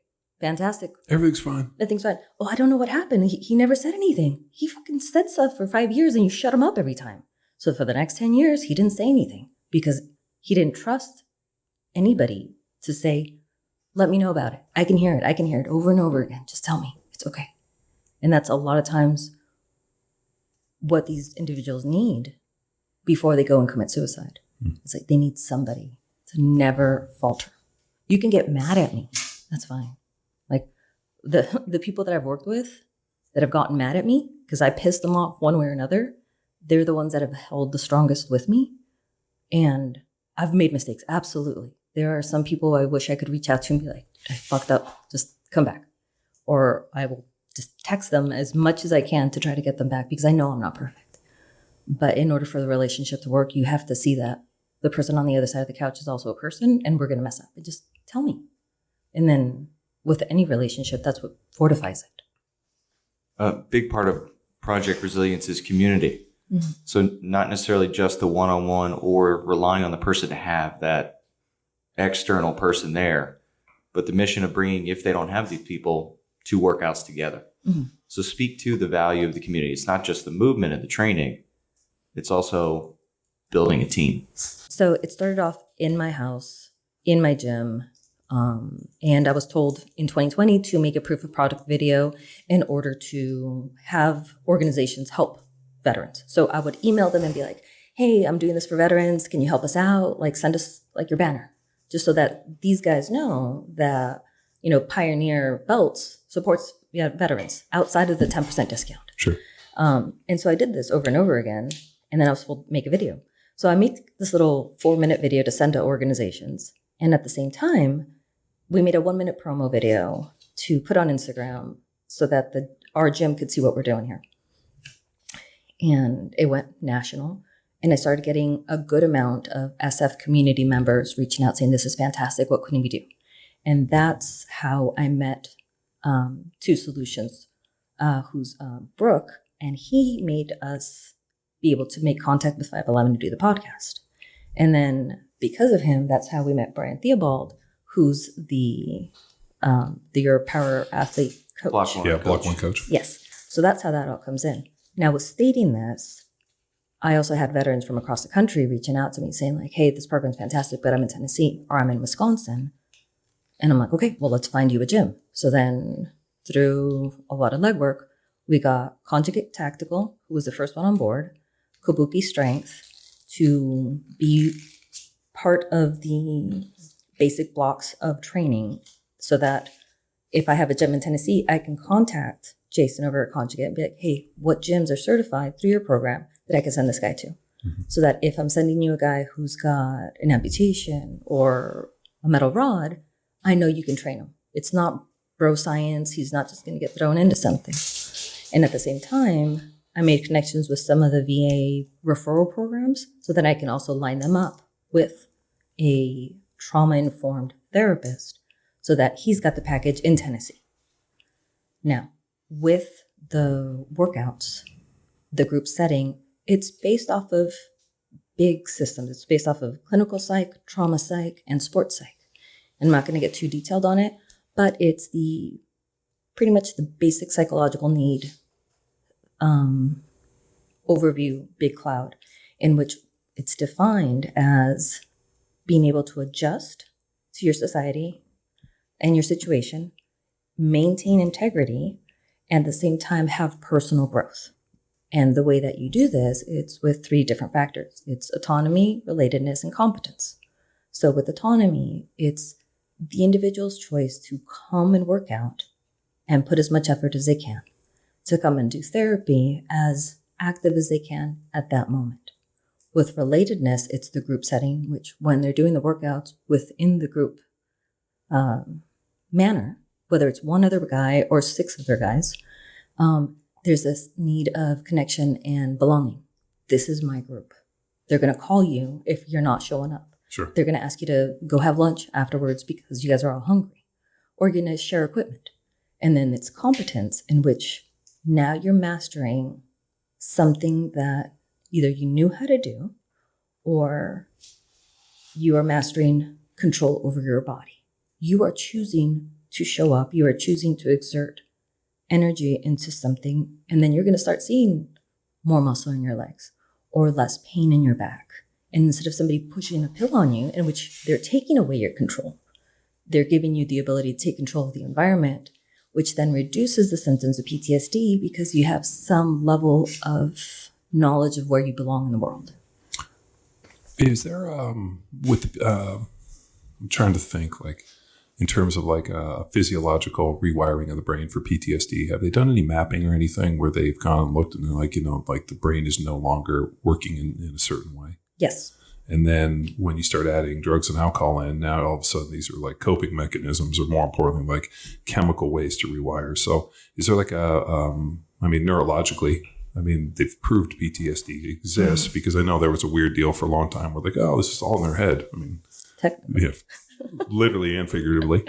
Fantastic. Everything's fine. Everything's fine. Oh, I don't know what happened. He never said anything. He fucking said stuff for 5 years and you shut him up every time. So for the next 10 years, he didn't say anything because he didn't trust anybody to say, let me know about it. I can hear it. I can hear it over and over again. Just tell me. It's okay. And that's a lot of times what these individuals need before they go and commit suicide. It's like they need somebody to never falter. You can get mad at me. That's fine. Like the people that I've worked with that have gotten mad at me because I pissed them off one way or another, they're the ones that have held the strongest with me. And I've made mistakes. Absolutely. There are some people I wish I could reach out to and be like, I fucked up. Just come back. Or I will just text them as much as I can to try to get them back because I know I'm not perfect. But in order for the relationship to work, you have to see that the person on the other side of the couch is also a person and we're going to mess up. But just tell me. And then with any relationship, that's what fortifies it. A big part of Project Resilience is community. Mm-hmm. So not necessarily just the one-on-one or relying on the person to have that external person there, but the mission of bringing, if they don't have these people, 2 workouts together. Mm-hmm. So speak to the value of the community. It's not just the movement and the training. It's also building a team. So it started off in my house, in my gym. And I was told in 2020 to make a proof of product video in order to have organizations help veterans. So I would email them and be like, hey, I'm doing this for veterans. Can you help us out? Like, send us like your banner, just so that these guys know that, Pioneer Belts supports veterans outside of the 10% discount. Sure. And so I did this over and over again. And then I was told to make a video. So I made this little 4-minute video to send to organizations. And at the same time, we made a 1-minute promo video to put on Instagram so that our gym could see what we're doing here. And it went national. And I started getting a good amount of SF community members reaching out saying, this is fantastic. What can we do? And that's how I met 2 Solutions, who's Brooke. And he made us be able to make contact with 511 to do the podcast. And then because of him, that's how we met Brian Theobald, who's your power athlete coach. Block 1 Block 1 coach. Yes. So that's how that all comes in. Now, with stating this, I also had veterans from across the country reaching out to me saying like, hey, this program's fantastic, but I'm in Tennessee or I'm in Wisconsin. And I'm like, okay, well, let's find you a gym. So then through a lot of legwork, we got Conjugate Tactical, who was the first one on board, Kabuki Strength, to be part of the basic blocks of training so that if I have a gym in Tennessee, I can contact Jason over at Conjugate and be like, hey, what gyms are certified through your program that I can send this guy to? Mm-hmm. So that if I'm sending you a guy who's got an amputation or a metal rod, I know you can train him. It's not bro science. He's not just going to get thrown into something. And at the same time, I made connections with some of the VA referral programs so that I can also line them up with a trauma-informed therapist so that he's got the package in Tennessee. Now, with the workouts, the group setting, it's based off of big systems. It's based off of clinical psych, trauma psych, and sports psych. I'm not going to get too detailed on it, but it's pretty much the basic psychological need overview, big cloud, in which it's defined as being able to adjust to your society and your situation, maintain integrity, and at the same time have personal growth. And the way that you do this, it's with 3 different factors. It's autonomy, relatedness, and competence. So with autonomy, it's the individual's choice to come and work out and put as much effort as they can to come and do therapy as active as they can at that moment. With relatedness, it's the group setting, which when they're doing the workouts within the group manner, whether it's one other guy or 6 other guys, there's this need of connection and belonging. This is my group. They're going to call you if you're not showing up. Sure. They're going to ask you to go have lunch afterwards because you guys are all hungry, or you're going to share equipment. And then it's competence, in which now you're mastering something that either you knew how to do or you are mastering control over your body. You are choosing to show up. You are choosing to exert energy into something. And then you're going to start seeing more muscle in your legs or less pain in your back. And instead of somebody pushing a pill on you, in which they're taking away your control, they're giving you the ability to take control of the environment, which then reduces the symptoms of PTSD because you have some level of knowledge of where you belong in the world. Is there, I'm trying to think, like, in terms of like a physiological rewiring of the brain for PTSD, have they done any mapping or anything where they've gone and looked and they're like, like the brain is no longer working in a certain way? Yes. And then when you start adding drugs and alcohol in, now all of a sudden these are like coping mechanisms, or more importantly, like chemical ways to rewire. So is there like neurologically, they've proved PTSD exists because I know there was a weird deal for a long time where like, oh, this is all in their head. Technically. Yeah, literally and figuratively.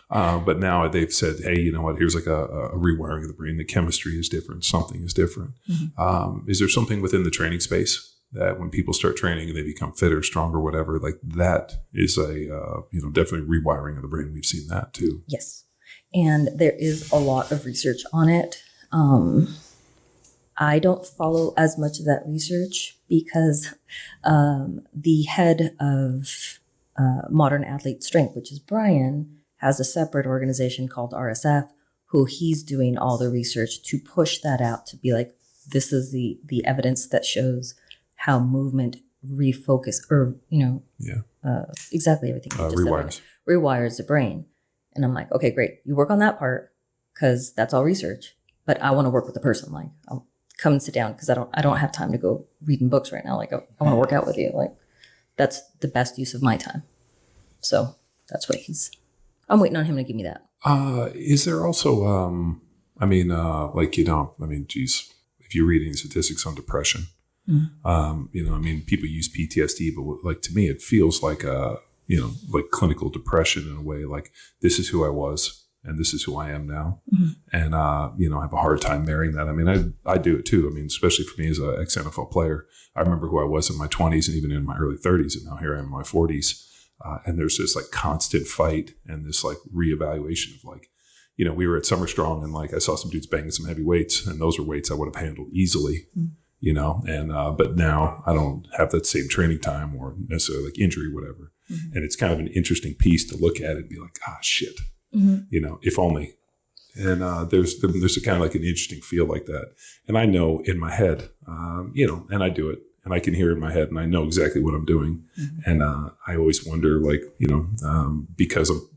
But now they've said, hey, you know what? Here's like a rewiring of the brain. The chemistry is different. Something is different. Mm-hmm. Is there something within the training space that when people start training and they become fitter, stronger, whatever, like that is definitely rewiring of the brain. We've seen that too. Yes. And there is a lot of research on it. I don't follow as much of that research because the head of Modern Athlete Strength, which is Brian, has a separate organization called RSF, who he's doing all the research to push that out to be like, this is the evidence that shows how movement refocus or, exactly everything. Rewires the brain. And I'm like, okay, great. You work on that part because that's all research, but I want to work with the person. Like, I'll come and sit down because I don't have time to go reading books right now. Like, I want to work out with you. Like, that's the best use of my time. So that's what I'm waiting on him to give me that. Is there also, geez, if you're reading statistics on depression, people use PTSD, but like to me, it feels like like clinical depression in a way. Like, this is who I was and this is who I am now. Mm-hmm. And, I have a hard time marrying that. I do it too. Especially for me as an ex-NFL player, I remember who I was in my 20s and even in my early 30s. And now here I am in my 40s. And there's this like constant fight and this like reevaluation of like, we were at Summer Strong and like I saw some dudes banging some heavy weights, and those were weights I would have handled easily, and but now I don't have that same training time or necessarily like injury, whatever. And it's kind of an interesting piece to look at and be like, shit, if only. And there's a kind of like an interesting feel like that. And I know in my head, and I do it, and I can hear in my head, and I know exactly what I'm doing. And I always wonder, like, because I'm,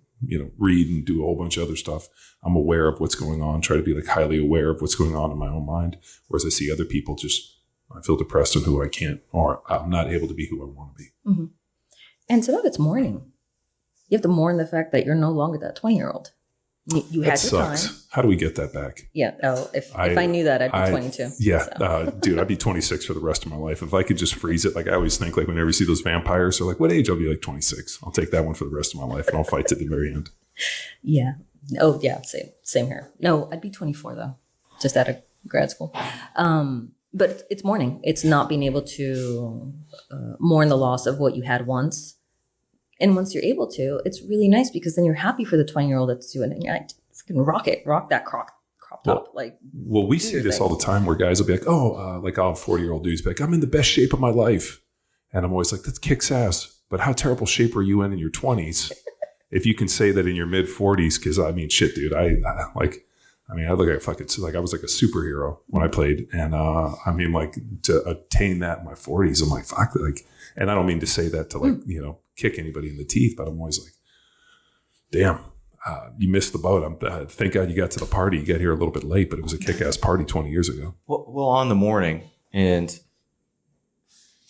read and do a whole bunch of other stuff, I'm aware of what's going on, try to be like highly aware of what's going on in my own mind. Whereas I see other people I feel depressed on who I can't, or I'm not able to be who I want to be. And some of it's mourning. You have to mourn the fact that you're no longer that 20-year-old. You had your time. How do we get that back? Yeah. Oh, if I knew that, I'd be 22. Yeah. So. Dude, I'd be 26 for the rest of my life. If I could just freeze it, like I always think, like whenever you see those vampires, they're like, what age? I'll be like 26. I'll take that one for the rest of my life, and I'll fight to the very end. Yeah. Oh, yeah. Same here. No, I'd be 24 though, just out of grad school. But it's mourning. It's not being able to mourn the loss of what you had once. And once you're able to, it's really nice because then you're happy for the 20-year-old that's doing it. I freaking rock that crop top. Well, we see this all the time where guys will be like, like I'll have 40-year-old dudes be like, I'm in the best shape of my life. And I'm always like, that kicks ass. But how terrible shape were you in your 20s? If you can say that in your mid 40s, because I mean, shit, dude, I look at fucking, like I was like a superhero when I played. And to attain that in my 40s, I'm like, fuck, like, and I don't mean to say that to like, kick anybody in the teeth, but I'm always like, damn, you missed the boat. Thank God you got to the party. You got here a little bit late, but it was a kick-ass party 20 years ago. Well, on the morning, and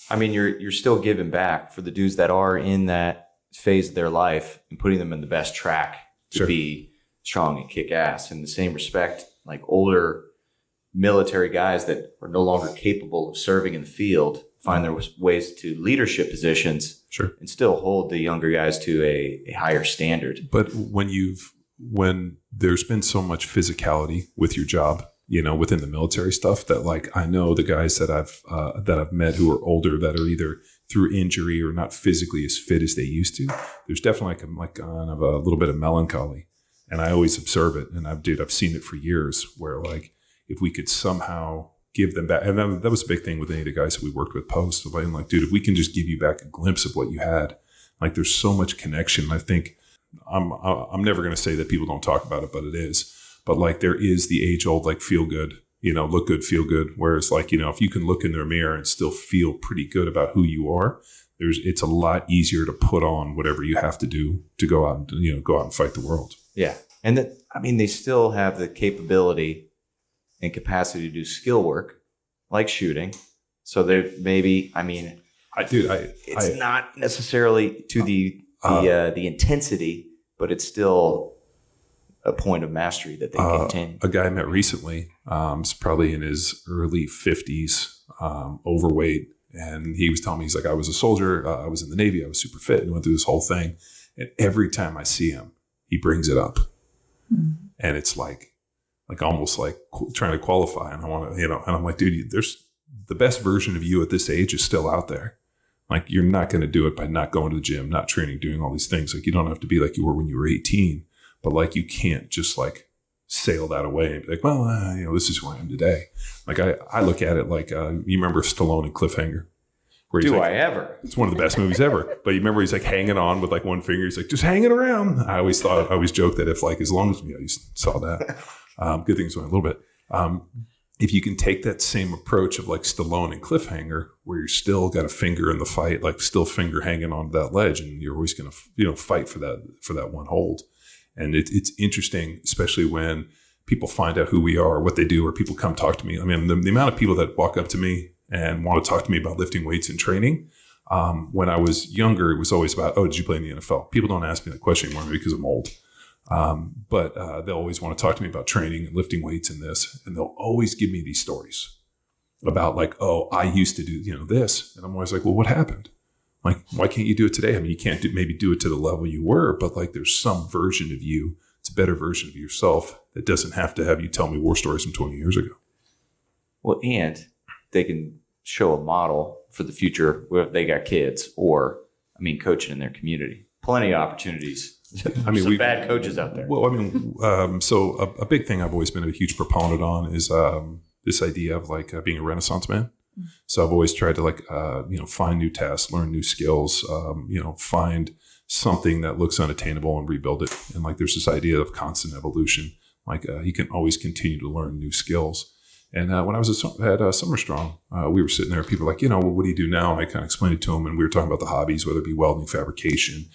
I mean, you're still giving back for the dudes that are in that phase of their life and putting them in the best track to be strong and kick ass. In the same respect, like older military guys that are no longer capable of serving in the field find their ways to leadership positions and still hold the younger guys to a higher standard. But when there's been so much physicality with your job, within the military stuff, that like, I know the guys that I've met who are older that are either through injury or not physically as fit as they used to, there's definitely kind of a little bit of melancholy. And I always observe it. And I've seen it for years where like, if we could somehow give them back. And that was a big thing with any of the guys that we worked with post. I'm like, dude, if we can just give you back a glimpse of what you had, like there's so much connection. I think I'm never going to say that people don't talk about it, but it is. But like there is the age old, like feel good, look good, feel good. Whereas like, if you can look in their mirror and still feel pretty good about who you are, it's a lot easier to put on whatever you have to do to go out and fight the world. Yeah. And they still have the capability and capacity to do skill work like shooting. So there maybe, it's not necessarily to the intensity, but it's still a point of mastery that they can attain. A guy I met recently, is probably in his early 50s, overweight. And he was telling me, he's like, I was a soldier. I was in the Navy. I was super fit and went through this whole thing. And every time I see him, he brings it up. And it's like almost like trying to qualify. And I want to, and I'm like, dude, there's the best version of you at this age is still out there. Like you're not going to do it by not going to the gym, not training, doing all these things. Like you don't have to be like you were when you were 18, but like you can't just like sail that away and be like, well, this is who I am today. Like I look at it like, you remember Stallone in Cliffhanger? Where he's I ever? It's one of the best movies ever. But you remember he's like hanging on with like one finger. He's like, just hanging around. I always joked that if like, as long as you saw that, good things went a little bit. If you can take that same approach of like Stallone and Cliffhanger, where you're still got a finger in the fight, like still finger hanging on that ledge, and you're always going to, fight for that one hold. And it's interesting, especially when people find out who we are, what they do, or people come talk to me. I mean, the amount of people that walk up to me and want to talk to me about lifting weights and training. When I was younger, it was always about, did you play in the NFL? People don't ask me that question anymore because I'm old. But they'll always want to talk to me about training and lifting weights and this, and they'll always give me these stories about like, I used to do, this. And I'm always like, well, what happened? Like, why can't you do it today? I mean, you can't maybe do it to the level you were, but like there's some version of you. It's a better version of yourself that doesn't have to have you tell me war stories from 20 years ago. Well, and they can show a model for the future where they got kids or, coaching in their community. Plenty of opportunities I mean, some bad coaches out there. Well, I mean, so a big thing I've always been a huge proponent on is this idea of like being a Renaissance man. So I've always tried to like, find new tasks, learn new skills, find something that looks unattainable and rebuild it. And like, there's this idea of constant evolution. Like you can always continue to learn new skills. And when I was at Summer Strong, we were sitting there, people were like, well, what do you do now? And I kind of explained it to them. And we were talking about the hobbies, whether it be welding, fabrication,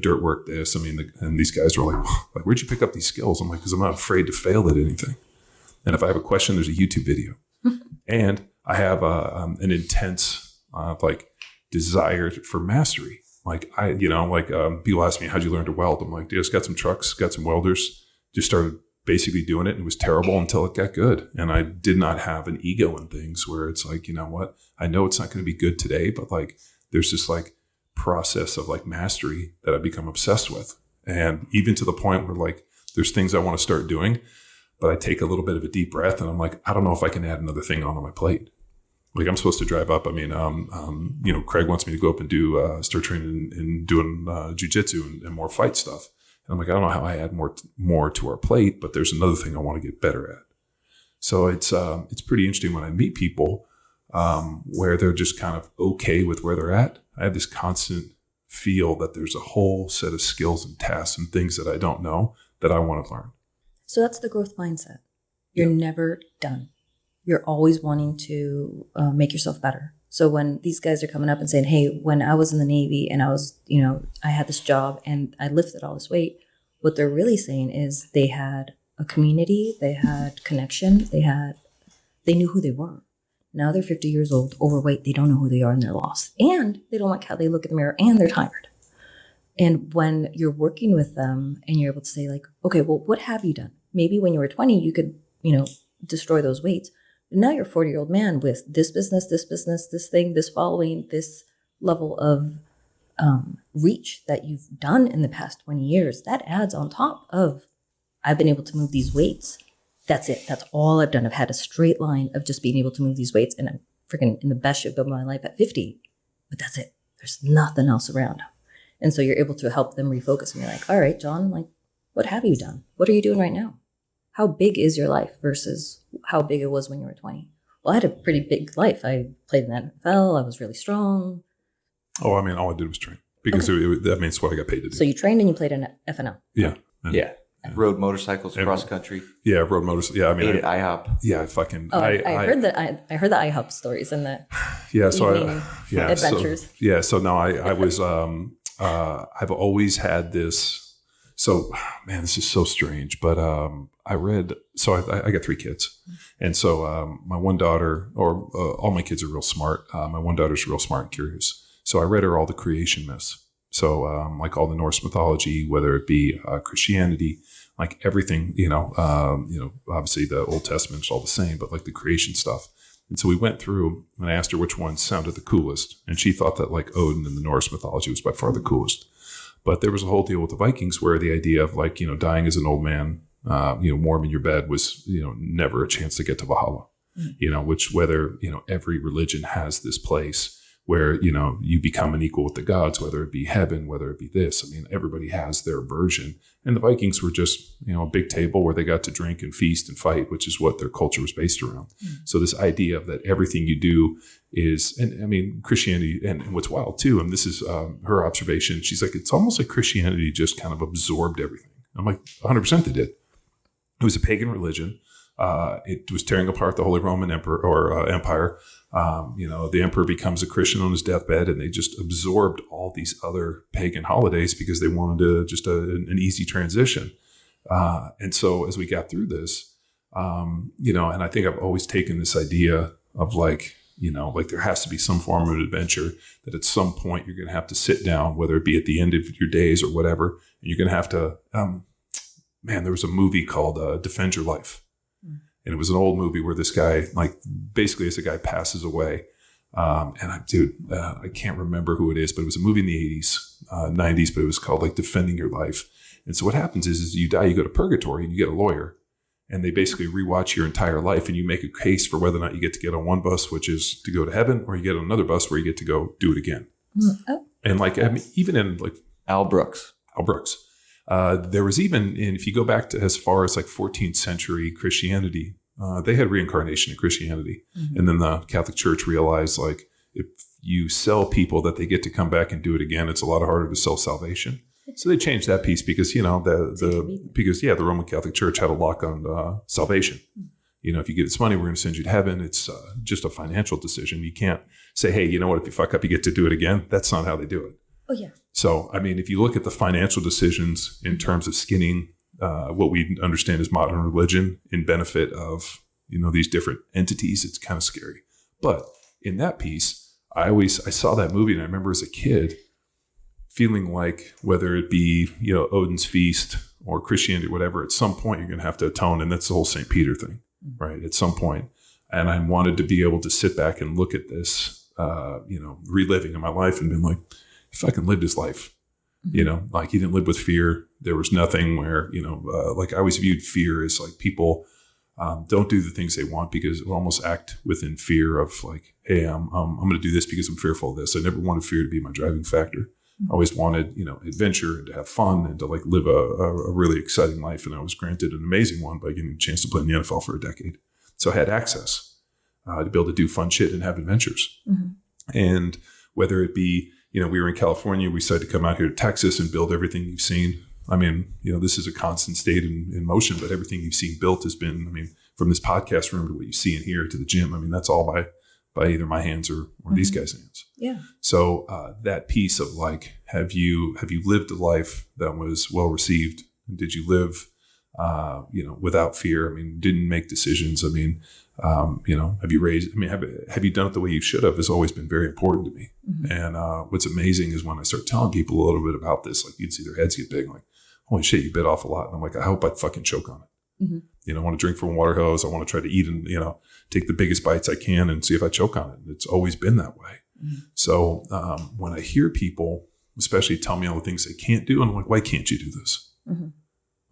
dirt work, this. I mean, and these guys were like, where'd you pick up these skills? I'm like, because I'm not afraid to fail at anything. And if I have a question, there's a YouTube video. And I have an intense desire for mastery. Like people ask me, how'd you learn to weld? I'm like, just got some trucks, got some welders, just started basically doing it. And it was terrible until it got good. And I did not have an ego in things where it's like, you know what, I know it's not going to be good today, but like, there's this like process of like mastery that I've become obsessed with. And even to the point where like, there's things I want to start doing, but I take a little bit of a deep breath and I'm like, I don't know if I can add another thing onto my plate. Like I'm supposed to drive up. I mean, Craig wants me to go up and start training and doing jujitsu and more fight stuff. And I'm like, I don't know how I add more to our plate, but there's another thing I want to get better at. So it's pretty interesting when I meet people where they're just kind of okay with where they're at. I have this constant feel that there's a whole set of skills and tasks and things that I don't know that I want to learn. So that's the growth mindset. You're never done. You're always wanting to make yourself better. So when these guys are coming up and saying, hey, when I was in the Navy and I was, I had this job and I lifted all this weight, what they're really saying is they had a community, they had connection, they knew who they were. Now they're 50 years old, overweight, they don't know who they are and they're lost. And they don't like how they look in the mirror and they're tired. And when you're working with them and you're able to say like, okay, well, what have you done? Maybe when you were 20, you could, destroy those weights. But now you're a 40-year-old man with this business, this thing, this following, this level of reach that you've done in the past 20 years. That adds on top of, I've been able to move these weights. That's it. That's all I've done. I've had a straight line of just being able to move these weights. And I'm freaking in the best shape of my life at 50. But that's it. There's nothing else around. And so you're able to help them refocus and be like, all right, John, like, what have you done? What are you doing right now? How big is your life versus how big it was when you were 20? Well, I had a pretty big life. I played in the NFL. I was really strong. Oh, I mean, all I did was train because that means what I got paid to do. So you trained and you played in FNL. Yeah. Yeah. Rode motorcycles cross country. Yeah, rode motorcycles. Yeah, I mean, ate at IHOP. Yeah, fucking. Oh, I heard the IHOP stories and the adventures. So no, I was. I've always had this. So, man, this is so strange. But I read. So I got 3 kids, and so my one daughter, or all my kids are real smart. My one daughter's real smart and curious. So I read her all the creation myths. So like all the Norse mythology, whether it be Christianity, like everything, obviously the Old Testament's all the same, but like the creation stuff. And so we went through and I asked her which one sounded the coolest. And she thought that like Odin in the Norse mythology was by far the coolest. But there was a whole deal with the Vikings where the idea of like, dying as an old man, warm in your bed was, never a chance to get to Valhalla, which whether, every religion has this place where, you become an equal with the gods, whether it be heaven, whether it be this. I mean, everybody has their version. And the Vikings were just, a big table where they got to drink and feast and fight, which is what their culture was based around. So this idea of that everything you do is, and I mean, Christianity, and what's wild too, and this is her observation, she's like, it's almost like Christianity just kind of absorbed everything. I'm like, 100% they did. It was a pagan religion. It was tearing apart the Holy Roman Empire. The emperor becomes a Christian on his deathbed, and they just absorbed all these other pagan holidays because they wanted an easy transition. And so as we got through this, and I think I've always taken this idea of like there has to be some form of adventure that at some point you're going to have to sit down, whether it be at the end of your days or whatever, and you're going to have to, there was a movie called Defend Your Life. And it was an old movie where this guy, like basically as a guy passes away. I can't remember who it is, but it was a movie in the 80s, 90s, but it was called like Defending Your Life. And so what happens is you die, you go to purgatory and you get a lawyer, and they basically rewatch your entire life and you make a case for whether or not you get to get on one bus, which is to go to heaven, or you get on another bus where you get to go do it again. Oh. And like, I mean, even in like Al Brooks. There was even, and if you go back to as far as like 14th century Christianity, they had reincarnation in Christianity. And then the Catholic Church realized, like, if you sell people that they get to come back and do it again, it's a lot harder to sell salvation. So they changed that piece because, you know, the Roman Catholic Church had a lock on salvation. You know, if you give us money, we're going to send you to heaven. It's just a financial decision. You can't say, hey, you know what, if you fuck up, you get to do it again. That's not how they do it. Oh, yeah. So, I mean, if you look at the financial decisions in terms of skinning what we understand as modern religion in benefit of, you know, these different entities, it's kind of scary. But in that piece, I saw that movie, and I remember as a kid feeling like, whether it be, you know, Odin's Feast or Christianity, whatever, at some point you're going to have to atone. And that's the whole St. Peter thing, right? At some point. And I wanted to be able to sit back and look at this, you know, reliving in my life and been like, he fucking lived his life, you know, like he didn't live with fear. There was nothing where, you know, like I always viewed fear as like people don't do the things they want because they almost act within fear of like, hey, I'm going to do this because I'm fearful of this. I never wanted fear to be my driving factor. I always wanted, you know, adventure and to have fun and to like live a really exciting life. And I was granted an amazing one by getting a chance to play in the NFL for a decade. So I had access to be able to do fun shit and have adventures. And whether it be, you know, we were in California, we decided to come out here to Texas and build everything you've seen. I mean, you know, this is a constant state in motion, but everything you've seen built has been, I mean, from this podcast room to what you see in here to the gym. I mean, that's all by either my hands or these guys' hands. Yeah. So that piece of like, have you lived a life that was well received? Did you live, you know, without fear? I mean, didn't make decisions. I mean, you know, have you done it the way you should have has always been very important to me. And what's amazing is when I start telling people a little bit about this, like you'd see their heads get big, like, holy shit, you bit off a lot. And I'm like, I hope I fucking choke on it. You know, I want to drink from a water hose. I want to try to eat and, you know, take the biggest bites I can and see if I choke on it. It's always been that way. So when I hear people, especially tell me all the things they can't do, I'm like, why can't you do this? I'm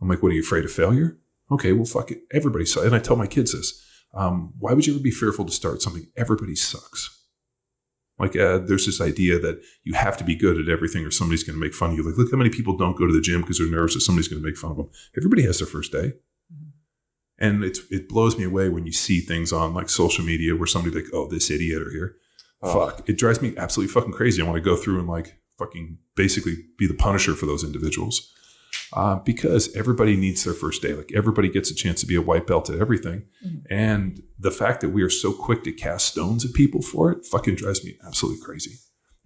like, what, are you afraid of failure? Okay, well, fuck it. Everybody sucks. And I tell my kids this. Why would you ever be fearful to start something? Everybody sucks. Like there's this idea that you have to be good at everything or somebody's going to make fun of you. Like, look how many people don't go to the gym because they're nervous that somebody's going to make fun of them. Everybody has their first day. And it blows me away when you see things on like social media where somebody's like, oh, this idiot are here. Fuck. It drives me absolutely fucking crazy. I want to go through and like fucking basically be the punisher for those individuals. Because everybody needs their first day. Like everybody gets a chance to be a white belt at everything. And the fact that we are so quick to cast stones at people for it fucking drives me absolutely crazy.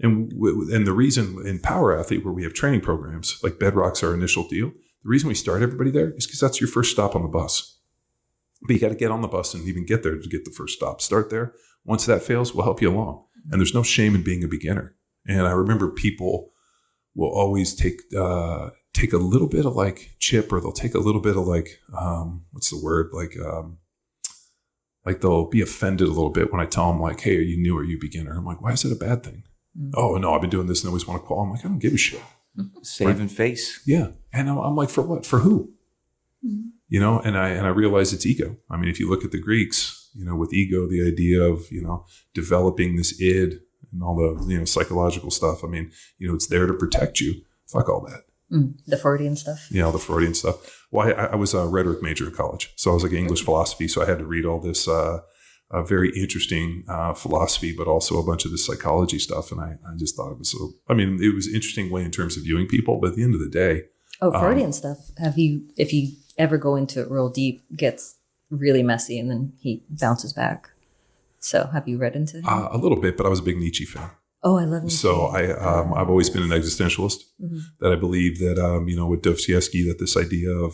And the reason in Power Athlete, where we have training programs, like Bedrock's our initial deal, the reason we start everybody there is because that's your first stop on the bus. But you got to get on the bus and even get there to get the first stop. Start there. Once that fails, we'll help you along. And there's no shame in being a beginner. And I remember people will always take a little bit of like chip, or they'll take a little bit of like, what's the word? Like they'll be offended a little bit when I tell them like, hey, are you new or are you beginner? I'm like, why is that a bad thing? Oh, no, I've been doing this and I always want to call. I'm like, I don't give a shit. Saving face. Yeah. And I'm like, for what? For who? You know, and I realize it's ego. I mean, if you look at the Greeks, you know, with ego, the idea of, you know, developing this id and all the, you know, psychological stuff. I mean, you know, it's there to protect you. Fuck all that. The Freudian stuff. Yeah, the Freudian stuff. Well, I was a rhetoric major in college. So I was like English philosophy. So I had to read all this very interesting philosophy, but also a bunch of this psychology stuff. And I just thought it was so, I mean, it was an interesting way in terms of viewing people. But at the end of the day. Oh, Freudian stuff. If you ever go into it real deep, gets really messy and then he bounces back. So have you read into it? A little bit, but I was a big Nietzsche fan. Oh, I love Nietzsche. So I've always been an existentialist. That I believe that, you know, with Dostoevsky, that this idea of,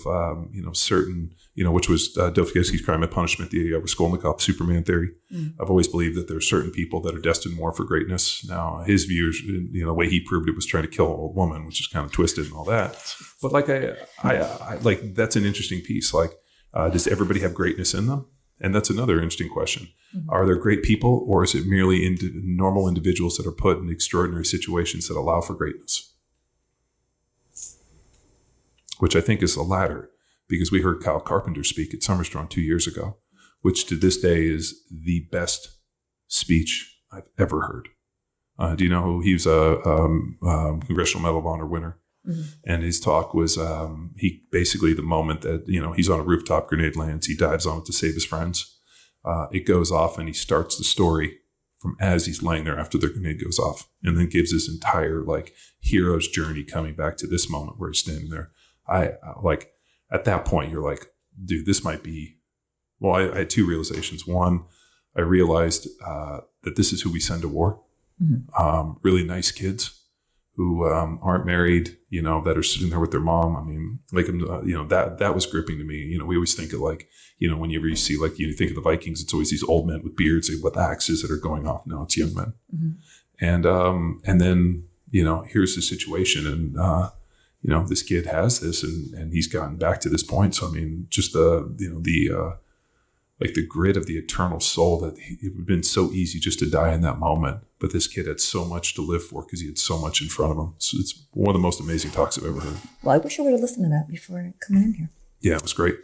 you know, certain, you know, which was Dostoevsky's Crime and Punishment, the Raskolnikov Superman theory. I've always believed that there are certain people that are destined more for greatness. Now, his views, you know, the way he proved it was trying to kill an old woman, which is kind of twisted and all that. But like, I like, that's an interesting piece. Like, does everybody have greatness in them? And that's another interesting question. Are there great people, or is it merely normal individuals that are put in extraordinary situations that allow for greatness? Which I think is the latter, because we heard Kyle Carpenter speak at Summerstrong 2 years ago, which to this day is the best speech I've ever heard. Do you know who? He was a Congressional Medal of Honor winner. And his talk was, he basically, the moment that, he's on a rooftop, grenade lands, he dives on it to save his friends. It goes off and he starts the story from as he's laying there after the grenade goes off, and then gives his entire like hero's journey coming back to this moment where he's standing there. I like at that point, you're like, dude, this might be, well, I had two realizations. One, I realized that this is who we send to war. Really nice kids who aren't married, that are sitting there with their mom. I mean, like, that was gripping to me. We always think of like, whenever you see, like, you think of the Vikings, it's always these old men with beards with axes that are going off. No, it's young men. And then, here's the situation. And, this kid has this and he's gotten back to this point. So, I mean, just like the grit of the eternal soul that it would have been so easy just to die in that moment. But this kid had so much to live for because he had so much in front of him. So it's one of the most amazing talks I've ever heard. Well, I wish I would have listened to that before coming in here. Yeah, it was great.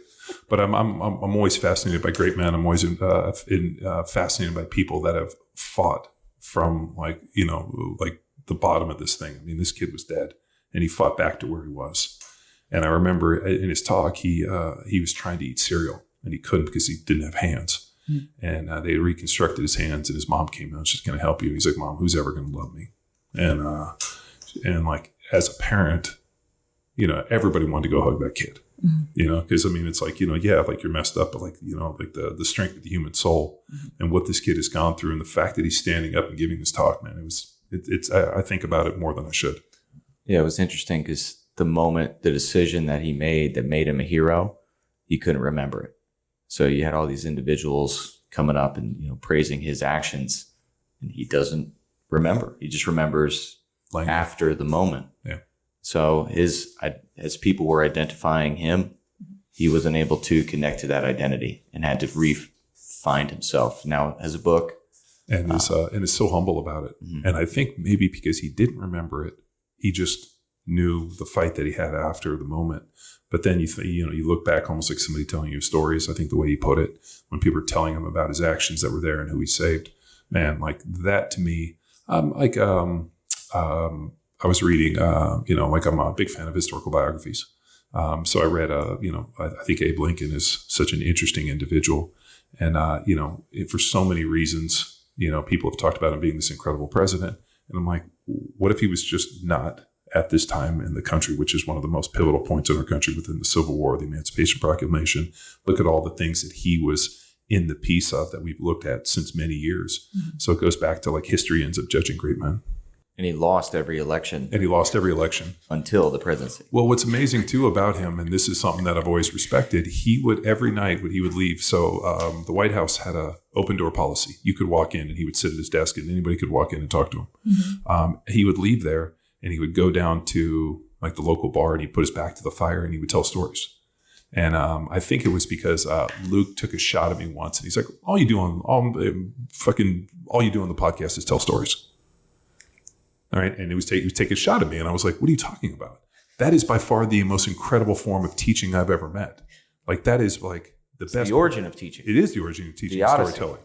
But I'm always fascinated by great men. I'm always fascinated by people that have fought from like the bottom of this thing. I mean, this kid was dead and he fought back to where he was. And I remember in his talk, he was trying to eat cereal and he couldn't because he didn't have hands. And they reconstructed his hands and his mom came out. She's going to help you. He's like, Mom, who's ever going to love me? And like, as a parent, everybody wanted to go hug that kid, because I mean, it's like, like you're messed up, but like, like the strength of the human soul and what this kid has gone through and the fact that he's standing up and giving this talk, man, I think about it more than I should. Yeah. It was interesting because the decision that he made that made him a hero, he couldn't remember it. So you had all these individuals coming up and, praising his actions, and he doesn't remember. He just remembers after the moment. Yeah. So as people were identifying him, he wasn't able to connect to that identity and had to find himself. Now has a book. And is so humble about it. And I think maybe because he didn't remember it, he just knew the fight that he had after the moment. But then you look back almost like somebody telling you stories. I think the way he put it, when people were telling him about his actions that were there and who he saved, man, like that to me, I was reading, like I'm a big fan of historical biographies. So I read, I think Abe Lincoln is such an interesting individual. And, for so many reasons, people have talked about him being this incredible president. And I'm like, what if he was just not at this time in the country, which is one of the most pivotal points in our country within the Civil War, the Emancipation Proclamation. Look at all the things that he was in the piece of that we've looked at since many years. So it goes back to like history ends up judging great men. And he lost every election. Until the presidency. Well, what's amazing too about him, and this is something that I've always respected, he would every night when he would leave. So the White House had a open door policy. You could walk in and he would sit at his desk and anybody could walk in and talk to him. He would leave there and he would go down to like the local bar and he'd put his back to the fire and he would tell stories. And I think it was because Luke took a shot at me once and he's like, all you do on the podcast is tell stories. All right. And he was taking a shot at me. And I was like, what are you talking about? That is by far the most incredible form of teaching I've ever met. Like that is like the best. The origin of teaching. It is the origin of teaching and storytelling.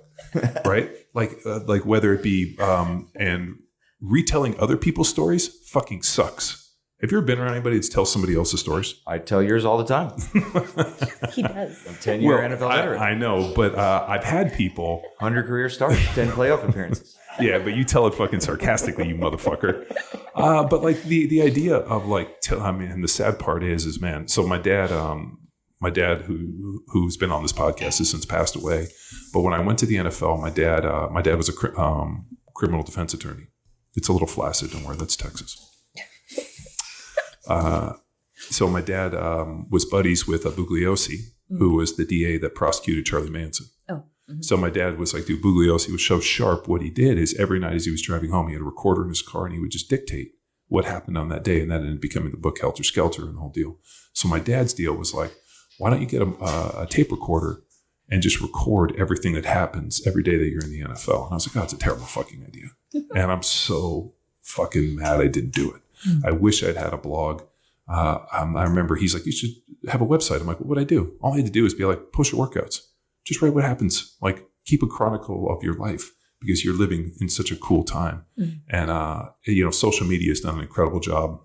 Right? Like whether it be, and retelling other people's stories fucking sucks. Have you ever been around anybody that tells somebody else's stories? I tell yours all the time. He does. I'm 10-year NFL veteran. I know, but I've had people. 100 career starts, 10 playoff appearances. Yeah, but you tell it fucking sarcastically, you motherfucker. But like the idea of like, and the sad part is man. So my dad who's been on this podcast has since passed away. But when I went to the NFL, my dad was a criminal defense attorney. It's a little flaccid, don't worry, that's Texas. So my dad was buddies with Bugliosi, who was the DA that prosecuted Charlie Manson. Oh. Mm-hmm. So my dad was like, dude, Bugliosi was so sharp. What he did is every night as he was driving home, he had a recorder in his car and he would just dictate what happened on that day. And that ended up becoming the book Helter Skelter and the whole deal. So my dad's deal was like, why don't you get a tape recorder and just record everything that happens every day that you're in the NFL? And I was like, oh, it's a terrible fucking idea. And I'm so fucking mad I didn't do it. I wish I'd had a blog. I remember he's like, you should have a website. I'm like, what would I do? All I had to do is be like, post your workouts. Just write what happens. Like, keep a chronicle of your life because you're living in such a cool time. And, social media has done an incredible job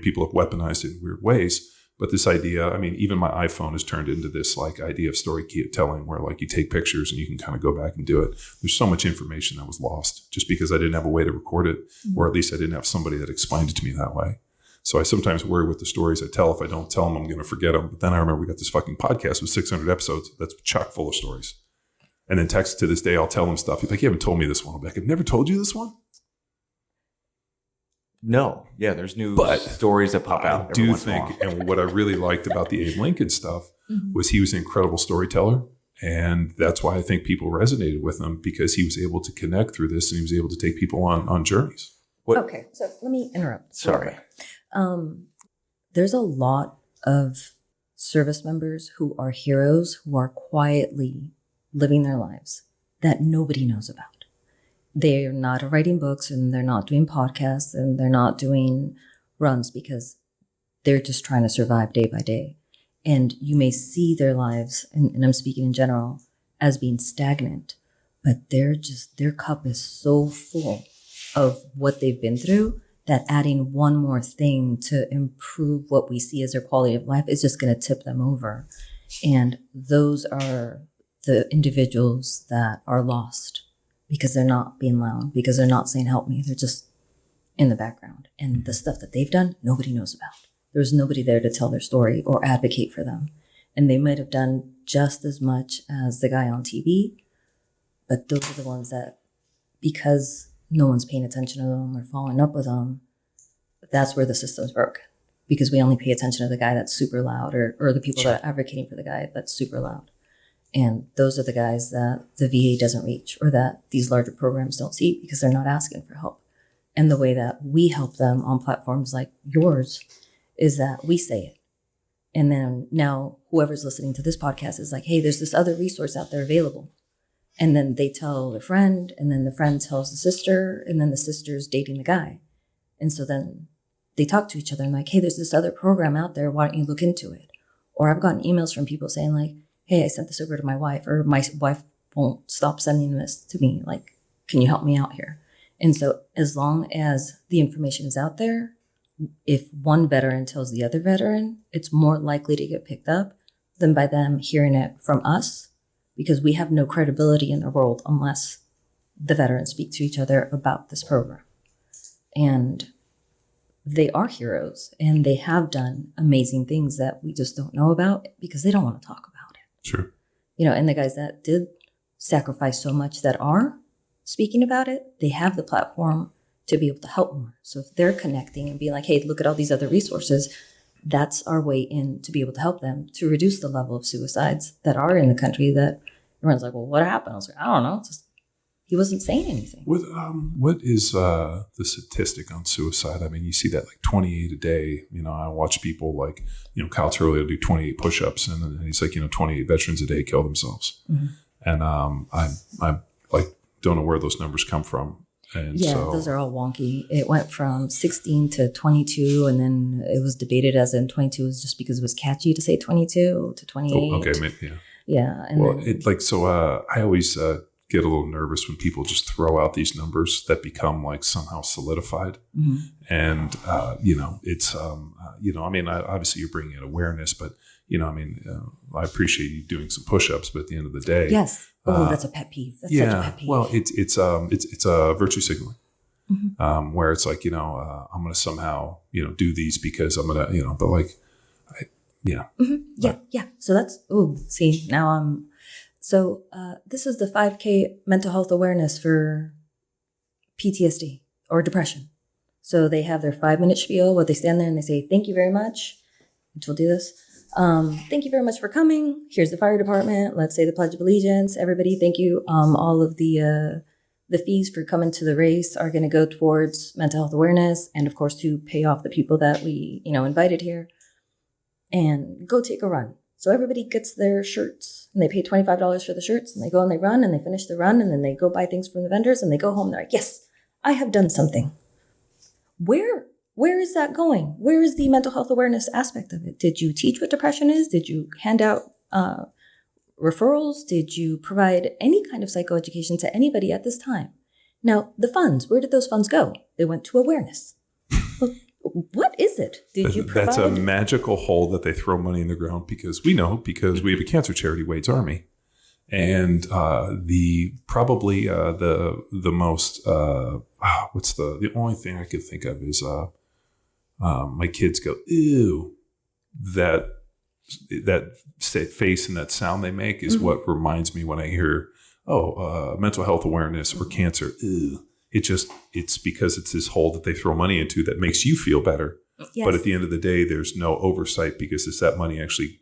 people have weaponized it in weird ways. But this idea, I mean, even my iPhone has turned into this like idea of storytelling where like you take pictures and you can kind of go back and do it. There's so much information that was lost just because I didn't have a way to record it, or at least I didn't have somebody that explained it to me that way. So I sometimes worry with the stories I tell. If I don't tell them, I'm going to forget them. But then I remember we got this fucking podcast with 600 episodes that's chock full of stories. And then text to this day, I'll tell them stuff. He's like, you haven't told me this one. I'm like, I've never told you this one? No. Yeah, there's new stories that pop out. I do think, and what I really liked about the Abe Lincoln stuff was he was an incredible storyteller. And that's why I think people resonated with him, because he was able to connect through this and he was able to take people on journeys. Okay, so let me interrupt. Sorry. There's a lot of service members who are heroes, who are quietly living their lives that nobody knows about. They're not writing books and they're not doing podcasts and they're not doing runs because they're just trying to survive day by day. And you may see their lives, and I'm speaking in general, as being stagnant, but their cup is so full of what they've been through that adding one more thing to improve what we see as their quality of life is just going to tip them over. And those are the individuals that are lost because they're not being loud, because they're not saying, help me. They're just in the background. And the stuff that they've done, nobody knows about. There's nobody there to tell their story or advocate for them. And they might have done just as much as the guy on TV, but those are the ones that, because no one's paying attention to them or following up with them, that's where the system's broken. Because we only pay attention to the guy that's super loud, or the people that are advocating for the guy that's super loud. And those are the guys that the VA doesn't reach, or that these larger programs don't see because they're not asking for help. And the way that we help them on platforms like yours is that we say it. And then now whoever's listening to this podcast is like, hey, there's this other resource out there available. And then they tell their friend, and then the friend tells the sister, and then the sister's dating the guy. And so then they talk to each other and like, hey, there's this other program out there. Why don't you look into it? Or I've gotten emails from people saying like, hey, I sent this over to my wife, or my wife won't stop sending this to me. Like, can you help me out here? And so as long as the information is out there, if one veteran tells the other veteran, it's more likely to get picked up than by them hearing it from us, because we have no credibility in the world unless the veterans speak to each other about this program. And they are heroes, and they have done amazing things that we just don't know about because they don't want to talk about it. Sure. You know, and the guys that did sacrifice so much that are speaking about it, they have the platform to be able to help more. So if they're connecting and being like, hey, look at all these other resources, that's our way in to be able to help them to reduce the level of suicides that are in the country that everyone's like, well, what happened? I was like, I don't know. It's just, he wasn't saying anything. What is the statistic on suicide? I mean, you see that like 28 a day. You know, I watch people like, you know, Kyle Turley will do 28 push-ups, and he's like, you know, 28 veterans a day kill themselves. Mm-hmm. And I like don't know where those numbers come from. And yeah, so, those are all wonky. It went from 16 to 22, and then it was debated as in 22 was just because it was catchy to say 22 to 28. Oh, okay, yeah. Yeah. And well, I always get a little nervous when people just throw out these numbers that become like somehow solidified. Mm-hmm. And, you know, it's, you know, I mean, obviously you're bringing in awareness, but, you know, I mean, I appreciate you doing some push-ups, but at the end of the day. Yes. Oh, that's a pet peeve. That's such a pet peeve. Well, it's a virtue signaling, mm-hmm. Where it's like, you know, I'm going to somehow, you know, do these because I'm going to, you know, but like, Mm-hmm. Yeah. So that's, see, now so this is the 5K mental health awareness for PTSD or depression. So they have their 5-minute spiel where they stand there and they say, thank you very much. Which will do this. Thank you very much for coming. Here's the fire department. Let's say the Pledge of Allegiance. Everybody, thank you. All of the fees for coming to the race are going to go towards mental health awareness, and of course to pay off the people that we, you know, invited here. And go take a run. So everybody gets their shirts, and they pay $25 for the shirts, and they go and they run, and they finish the run, and then they go buy things from the vendors, and they go home. They're like, yes, I have done something. Where is that going? Where is the mental health awareness aspect of it? Did you teach what depression is? Did you hand out referrals? Did you provide any kind of psychoeducation to anybody at this time? Now, the funds, where did those funds go? They went to awareness. Well, what is it? Did you provide? That's a magical hole that they throw money in the ground because we have a cancer charity, Wade's Army. And the only thing I could think of is my kids go, ew, that face and that sound they make is what reminds me when I hear, mental health awareness or cancer. Ew. It's because it's this hole that they throw money into that makes you feel better. Yes. But at the end of the day, there's no oversight because is that money actually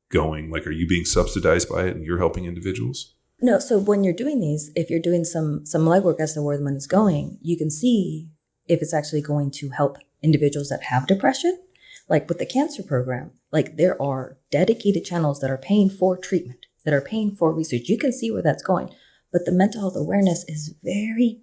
going? Like, are you being subsidized by it and you're helping individuals? No. So when you're doing these, if you're doing some legwork as to where the money's going, you can see if it's actually going to help individuals that have depression. Like with the cancer program, like there are dedicated channels that are paying for treatment, that are paying for research. You can see where that's going. But the mental health awareness is very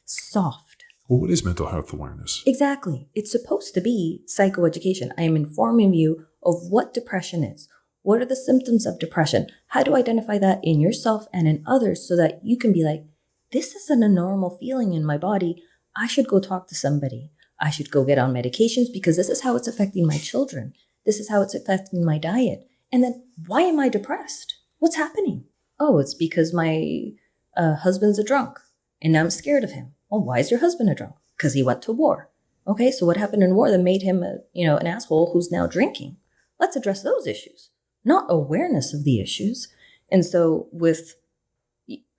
soft. Well, what is mental health awareness? Exactly. It's supposed to be psychoeducation. I am informing you of what depression is. What are the symptoms of depression? How to identify that in yourself and in others so that you can be like, this isn't a normal feeling in my body. I should go talk to somebody. I should go get on medications because this is how it's affecting my children. This is how it's affecting my diet. And then why am I depressed? What's happening? Oh, it's because my husband's a drunk and I'm scared of him. Well, why is your husband a drunk? Because he went to war. Okay, so what happened in war that made him an asshole who's now drinking? Let's address those issues, not awareness of the issues. And so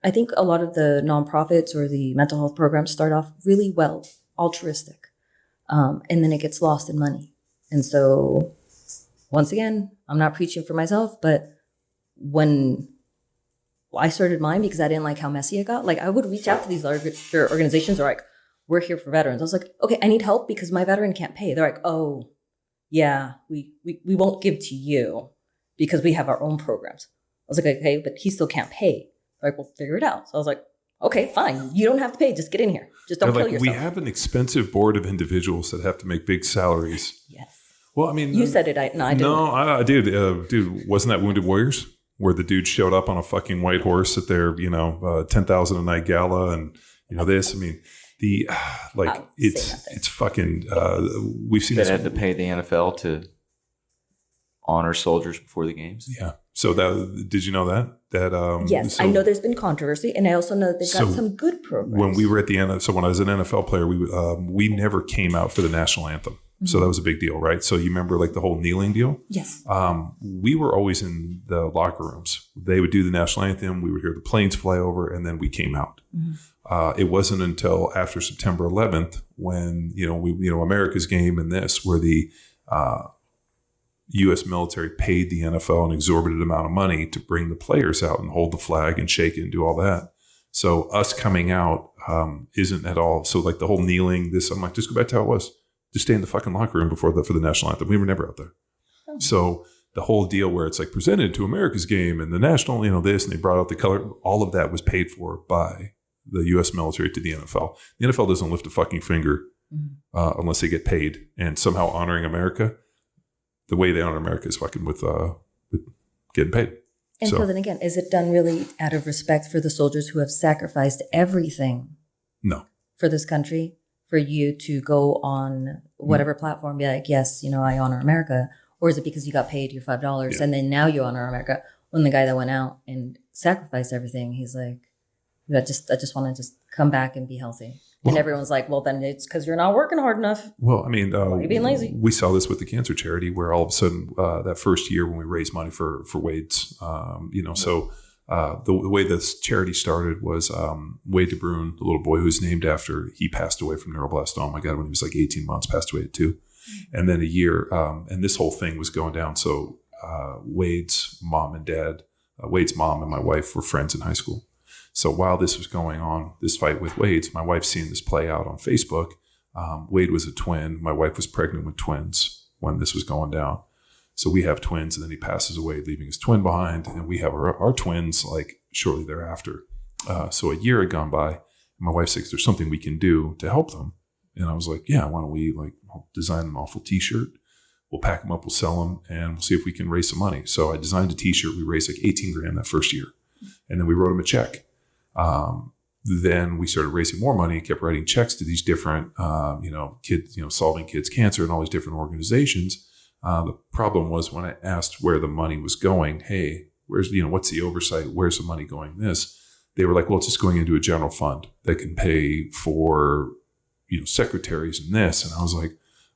I think a lot of the nonprofits or the mental health programs start off really well, altruistic, and then it gets lost in money. And so once again, I'm not preaching for myself, but when I started mine because I didn't like how messy it got, like I would reach out to these larger organizations. They're like, we're here for veterans. I was like, okay, I need help because my veteran can't pay. They're like, oh, yeah, we won't give to you because we have our own programs. I was like, okay, but he still can't pay. They're like, well, figure it out. So I was like, okay, fine. You don't have to pay. Just get in here. Just don't kill yourself. We have an expensive board of individuals that have to make big salaries. Yes. Well, I mean, you said it. I didn't. No, I did. Dude, wasn't that Wounded Warriors? Where the dude showed up on a fucking white horse at their, 10,000 a night gala and, this. I mean, it's fucking, we've seen this. They had to pay the NFL to honor soldiers before the games. Yeah. So did you know that? Yes, I know there's been controversy, and I also know that they've got some good programs. When we were at the end, when I was an NFL player, we never came out for the national anthem. Mm-hmm. So that was a big deal, right? So you remember like the whole kneeling deal? Yes. We were always in the locker rooms. They would do the national anthem. We would hear the planes fly over, and then we came out. Mm-hmm. It wasn't until after September 11th when, America's game and this, where the U.S. military paid the NFL an exorbitant amount of money to bring the players out and hold the flag and shake it and do all that. So us coming out isn't at all. So like the whole kneeling, I'm like, just go back to how it was. Just stay in the fucking locker room for the national anthem. We were never out there. Oh. So the whole deal where it's like presented to America's game and the national, this, and they brought out the color, all of that was paid for by the U.S. military to the NFL. The NFL doesn't lift a fucking finger unless they get paid, and somehow honoring America, the way they honor America is fucking with getting paid. And so then again, is it done really out of respect for the soldiers who have sacrificed everything? No. For this country? For you to go on whatever platform and be like, yes, I honor America? Or is it because you got paid your $5 and then now you honor America? When the guy that went out and sacrificed everything, he's like, I just want to just come back and be healthy. And everyone's like, well, then it's because you're not working hard enough. Well, I mean, why are you being lazy? We saw this with the cancer charity where all of a sudden that first year when we raised money for Wade's, the way this charity started was Wade DeBruyn, the little boy who's named after, he passed away from neuroblastoma. My God, when he was like 18 months, passed away at 2. And then a year, and this whole thing was going down. So Wade's mom and dad, Wade's mom and my wife were friends in high school. So while this was going on, this fight with Wade's, my wife's seeing this play out on Facebook. Wade was a twin. My wife was pregnant with twins when this was going down. So we have twins, and then he passes away, leaving his twin behind. And we have our twins like shortly thereafter. So a year had gone by. And my wife said, there's something we can do to help them. And I was like, yeah, why don't we I'll design an awful t-shirt. We'll pack them up, we'll sell them, and we'll see if we can raise some money. So I designed a t-shirt. We raised like $18,000 that first year. And then we wrote him a check. then we started raising more money, kept writing checks to these different, kids, Solving Kids Cancer and all these different organizations. The problem was when I asked where the money was going, hey, what's the oversight? Where's the money going? They were like, well, it's just going into a general fund that can pay for, secretaries and this. And I was like,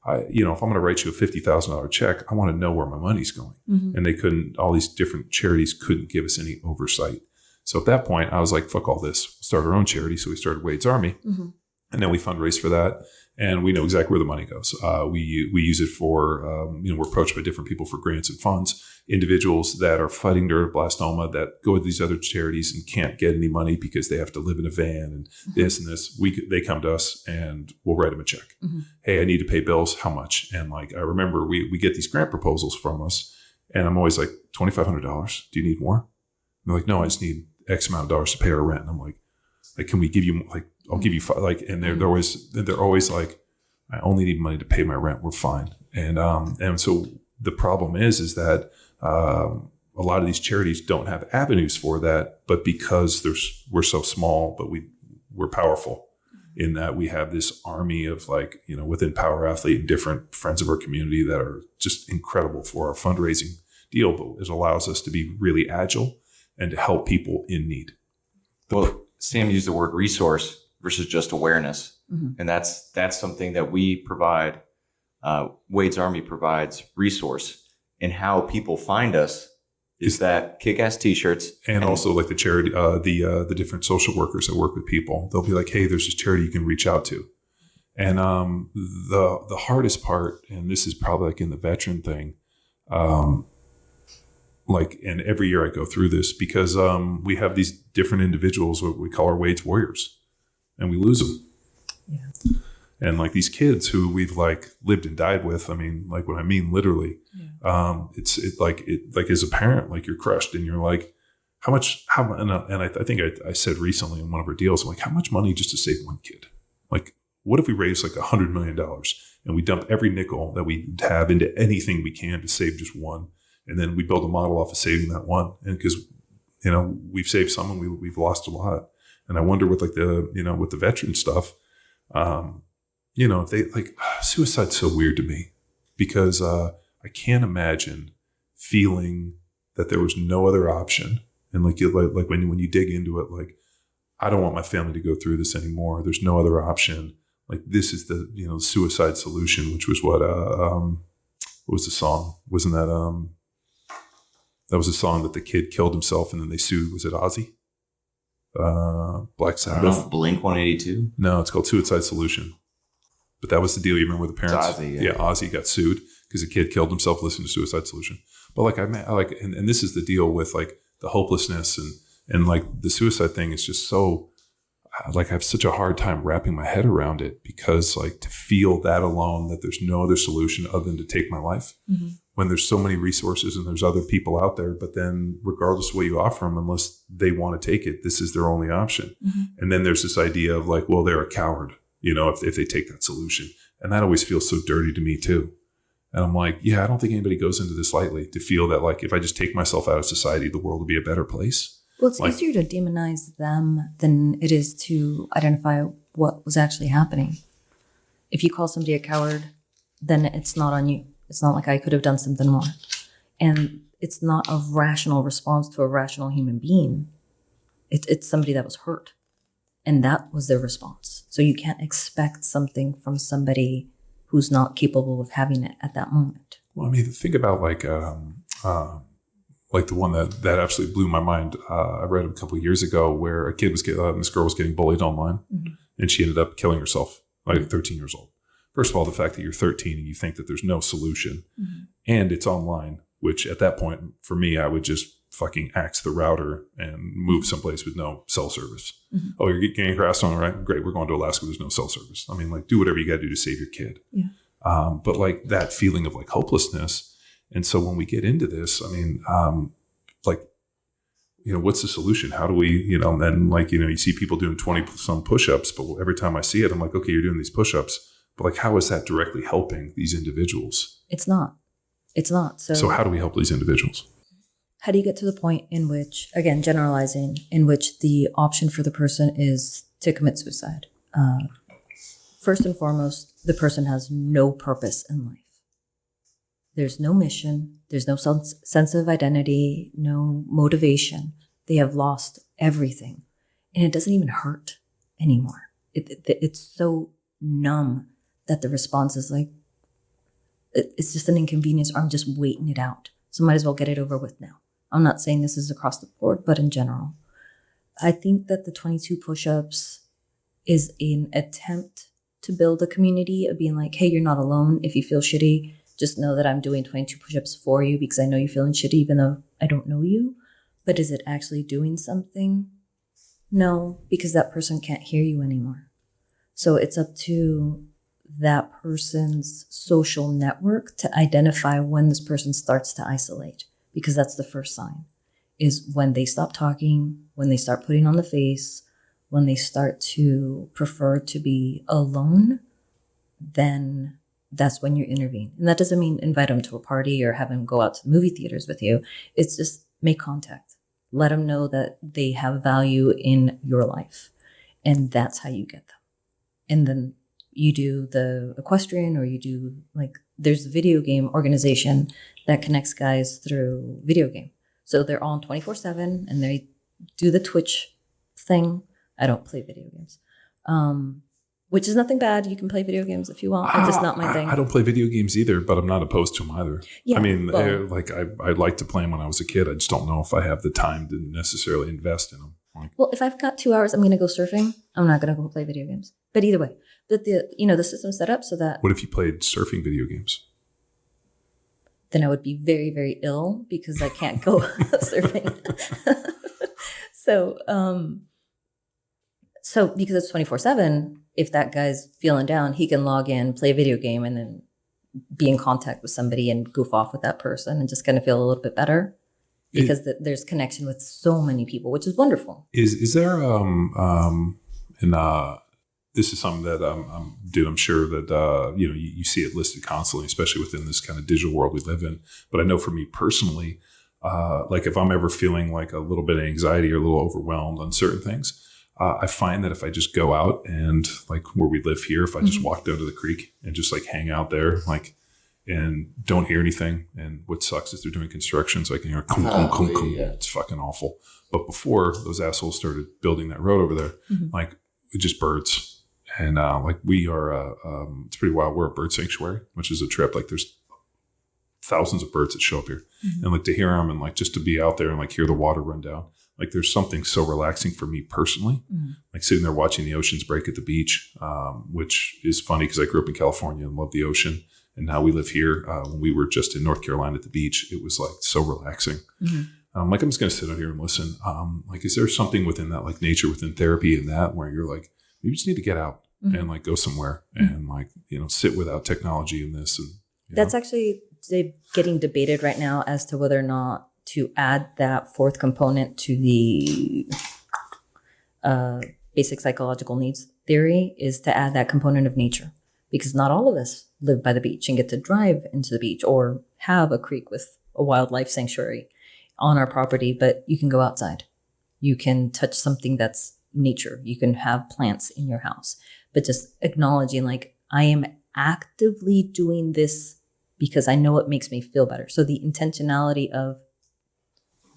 if I'm going to write you a $50,000 check, I want to know where my money's going. Mm-hmm. And all these different charities couldn't give us any oversight. So at that point, I was like, fuck all this. We'll start our own charity. So we started Wade's Army. Mm-hmm. And then we fundraise for that. And we know exactly where the money goes. We use it for, we're approached by different people for grants and funds, individuals that are fighting neuroblastoma that go to these other charities and can't get any money because they have to live in a van and this and this. They come to us and we'll write them a check. Mm-hmm. Hey, I need to pay bills. How much? And I remember we get these grant proposals from us and I'm always like, $2,500. Do you need more? And they're like, no, I just need X amount of dollars to pay our rent. And I'm like, can we give you I'll give you five, and they're always like, I only need money to pay my rent. We're fine. And so the problem is that a lot of these charities don't have avenues for that, but because we're so small, but we're powerful in that we have this army of within Power Athlete and different friends of our community that are just incredible for our fundraising deal. But it allows us to be really agile and to help people in need. Well, Sam used the word resource versus just awareness. Mm-hmm. And that's something that we provide. Wade's Army provides resource. And how people find us is that kick-ass t-shirts. And also like the charity, the different social workers that work with people. They'll be like, hey, there's this charity you can reach out to. And the hardest part, and this is probably in the veteran thing, and every year I go through this because we have these different individuals, what we call our Wade's Warriors, and we lose them. Yeah. And these kids who we've lived and died with, when I mean literally, yeah. It's as a parent, you're crushed and you're like, and I think I said recently in one of our deals, I'm like, how much money just to save one kid? What if we raise $100 million and we dump every nickel that we have into anything we can to save just one? And then we build a model off of saving that one. And because, we've saved some and we've lost a lot. And I wonder with with the veteran stuff, if they suicide's so weird to me because I can't imagine feeling that there was no other option. And when you dig into it, I don't want my family to go through this anymore. There's no other option. This is the, suicide solution, which was what was the song? Wasn't that, that was a song that the kid killed himself and then they sued. Was it Ozzy? Black Sabbath. Blink 182? No, it's called Suicide Solution. But that was the deal. You remember with the parents? It's Ozzy, yeah, Ozzy got sued because the kid killed himself listening to Suicide Solution. But and this is the deal with the hopelessness and the suicide thing is just so I have such a hard time wrapping my head around it because to feel that alone, that there's no other solution other than to take my life. Mm-hmm. When there's so many resources and there's other people out there, but then regardless of what you offer them, unless they want to take it, this is their only option. Mm-hmm. And then there's this idea of well, they're a coward, if they take that solution. And that always feels so dirty to me too. And I'm like, yeah, I don't think anybody goes into this lightly to feel that if I just take myself out of society, the world will be a better place. Well, it's easier to demonize them than it is to identify what was actually happening. If you call somebody a coward, then it's not on you. It's not like I could have done something more. And it's not a rational response to a rational human being. It's somebody that was hurt. And that was their response. So you can't expect something from somebody who's not capable of having it at that moment. Well, think about the one that absolutely blew my mind. I read a couple of years ago where this girl was getting bullied online, mm-hmm. and she ended up killing herself, 13 years old. First of all, the fact that you're 13 and you think that there's no solution, mm-hmm. and it's online, which at that point for me, I would just fucking axe the router and move someplace with no cell service. Mm-hmm. Oh, you're getting harassed on, right? Great, we're going to Alaska. There's no cell service. Do whatever you got to do to save your kid. Yeah. But that feeling of hopelessness. And so when we get into this, what's the solution? How do we, and then you see people doing 20 some push-ups, but every time I see it, I'm like, okay, you're doing these push-ups, but how is that directly helping these individuals? It's not. So how do we help these individuals? How do you get to the point in which, again, generalizing, in which the option for the person is to commit suicide? First and foremost, the person has no purpose in life. There's no mission. There's no sense of identity, no motivation. They have lost everything. And it doesn't even hurt anymore. It's so numb that the response is like, it's just an inconvenience, or I'm just waiting it out. So might as well get it over with now. I'm not saying this is across the board, but in general. I think that the 22 push-ups is an attempt to build a community of being like, hey, you're not alone. If you feel shitty, just know that I'm doing 22 push-ups for you because I know you're feeling shitty even though I don't know you. But is it actually doing something? No, because that person can't hear you anymore. So it's up to that person's social network to identify when this person starts to isolate, because that's the first sign, is when they stop talking, when they start putting on the face, when they start to prefer to be alone, then that's when you intervene. And that doesn't mean invite them to a party or have them go out to movie theaters with you. It's just make contact. Let them know that they have value in your life. And that's how you get them. And then you do the equestrian, or you do there's a video game organization that connects guys through video game. So they're on 24/7 and they do the Twitch thing. I don't play video games, which is nothing bad. You can play video games if you want. It's just not my thing. I don't play video games either, but I'm not opposed to them either. Yeah, I mean, I liked to play them when I was a kid. I just don't know if I have the time to necessarily invest in them. Well, if I've got 2 hours, I'm going to go surfing. I'm not going to go play video games. But either way, the system's set up so that. What if you played surfing video games? Then I would be very, very ill because I can't go surfing. So because it's 24/7, if that guy's feeling down, he can log in, play a video game, and then be in contact with somebody and goof off with that person and just kind of feel a little bit better. Because there's connection with so many people, which is wonderful. Is there this is something that I'm sure that you see it listed constantly, especially within this kind of digital world we live in. But I know for me personally, if I'm ever feeling like a little bit of anxiety or a little overwhelmed on certain things, I find that if I just go out and where we live here, if I just walk down to the creek and just hang out there, and don't hear anything. And what sucks is they're doing construction, so I can hear kum, kum, kum, kum. Yeah. It's fucking awful. But before those assholes started building that road over there, just birds. And we are, it's pretty wild. We're a bird sanctuary, which is a trip. There's thousands of birds that show up here, and to hear them and just to be out there and hear the water run down. There's something so relaxing for me personally, sitting there watching the oceans break at the beach, which is funny because I grew up in California and love the ocean. And now we live here. When we were just in North Carolina at the beach, it was so relaxing. I'm just going to sit out here and listen. Is there something within that, nature within therapy and that, where you're you just need to get out and go somewhere and sit without technology in this. And that's actually getting debated right now as to whether or not to add that fourth component to the basic psychological needs theory, is to add that component of nature. Because not all of us live by the beach and get to drive into the beach or have a creek with a wildlife sanctuary on our property, but you can go outside. You can touch something that's nature. You can have plants in your house, but just acknowledging I am actively doing this because I know it makes me feel better. So the intentionality of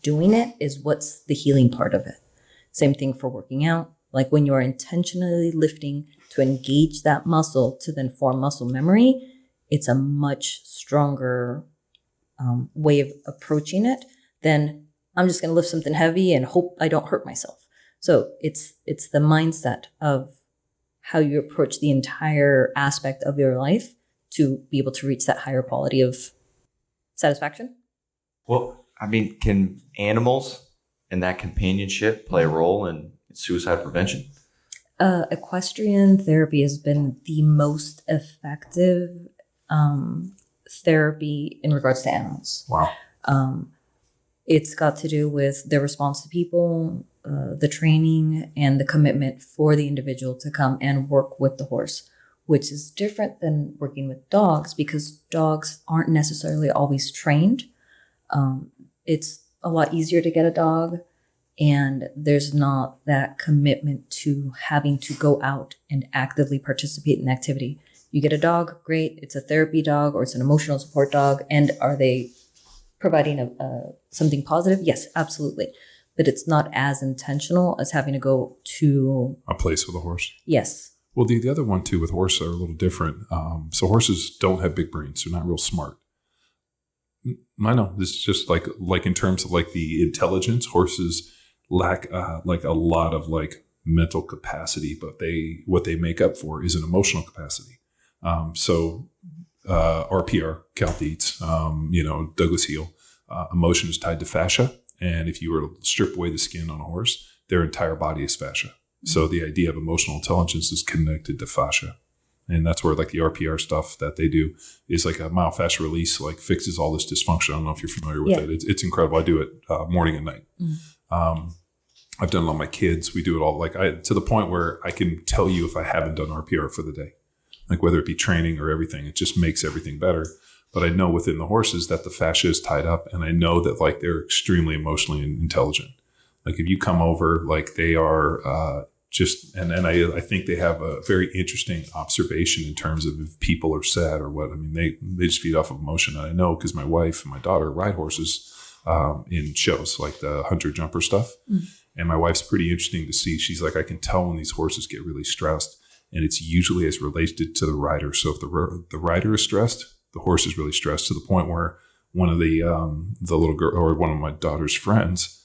doing it is what's the healing part of it. Same thing for working out. When you're intentionally lifting to engage that muscle to then form muscle memory, it's a much stronger way of approaching it than I'm just going to lift something heavy and hope I don't hurt myself. So it's the mindset of how you approach the entire aspect of your life to be able to reach that higher quality of satisfaction. Well, can animals and that companionship play a role in suicide prevention? Equestrian therapy has been the most effective therapy in regards to animals. Wow. It's got to do with the response to people, the training, and the commitment for the individual to come and work with the horse, which is different than working with dogs because dogs aren't necessarily always trained. It's a lot easier to get a dog, and there's not that commitment to having to go out and actively participate in activity. You get a dog, great. It's a therapy dog or it's an emotional support dog. And are they providing something positive? Yes, absolutely. But it's not as intentional as having to go to a place with a horse. Yes. Well, the other one too with horses are a little different. So horses don't have big brains. They're not real smart. I know this is just like in terms of like the intelligence, horses lack like a lot of like mental capacity, but what they make up for is an emotional capacity. So RPR, Cal Dietz, Douglas Heel, emotion is tied to fascia. And if you were to strip away the skin on a horse, their entire body is fascia. Mm-hmm. So the idea of emotional intelligence is connected to fascia. And that's where like the RPR stuff that they do is like a myofascial release, like fixes all this dysfunction. I don't know if you're familiar with it. It's incredible. I do it morning and night. Mm-hmm. I've done it on my kids. We do it all to the point where I can tell you if I haven't done RPR for the day, like whether it be training or everything, it just makes everything better. But I know within the horses that the fascia is tied up, and I know that like they're extremely emotionally intelligent. Like if you come over, like they are I think they have a very interesting observation in terms of if people are sad or what. I mean, they just feed off of emotion. And I know because my wife and my daughter ride horses in shows like the hunter jumper stuff. Mm. And my wife's pretty interesting to see. She's like, I can tell when these horses get really stressed, and it's usually as related to the rider. So if the rider is stressed, the horse is really stressed to the point where one of the little girl or one of my daughter's friends,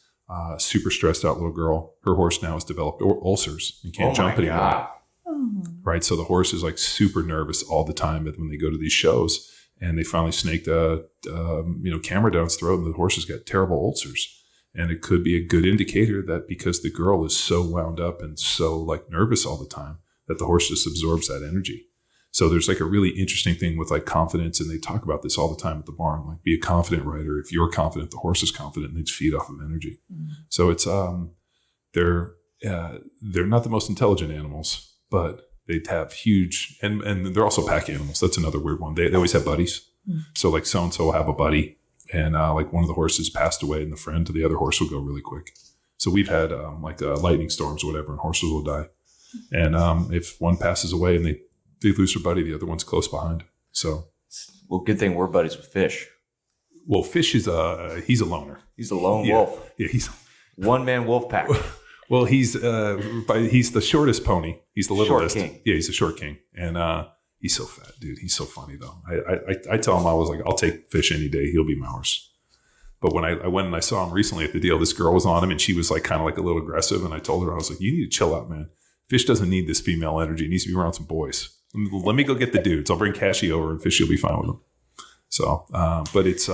super stressed out little girl, her horse now has developed ulcers and can't jump anymore. Oh. Right. So the horse is like super nervous all the time when they go to these shows, and they finally snaked a camera down its throat, and the horse has got terrible ulcers. And it could be a good indicator that because the girl is so wound up and so like nervous all the time that the horse just absorbs that energy. So there's like a really interesting thing with like confidence. And they talk about this all the time at the barn, like be a confident rider. If you're confident, the horse is confident, and they just feed off of energy. Mm-hmm. So it's, they're not the most intelligent animals, but they have huge, and they're also pack animals. That's another weird one. They always have buddies. Mm-hmm. So like so-and-so will have a buddy. And like one of the horses passed away, and the friend to the other horse will go really quick. So we've had lightning storms or whatever, and horses will die. And if one passes away and they lose their buddy, the other one's close behind. So, well, good thing we're buddies with Fish. Well, Fish is he's a loner. He's a lone wolf. Yeah, he's one man wolf pack. Well, he's the shortest pony. He's the littlest. Short king. Yeah, he's a short king, and he's so fat, dude. He's so funny though. I tell him, I was like, I'll take Fish any day. He'll be my horse. But when I went and I saw him recently at the deal, this girl was on him, and she was like kind of like a little aggressive. And I told her, I was like, you need to chill out, man. Fish doesn't need this female energy. He needs to be around some boys. Let me go get the dudes. I'll bring Cassie over, and Fish will be fine with him. So, but it's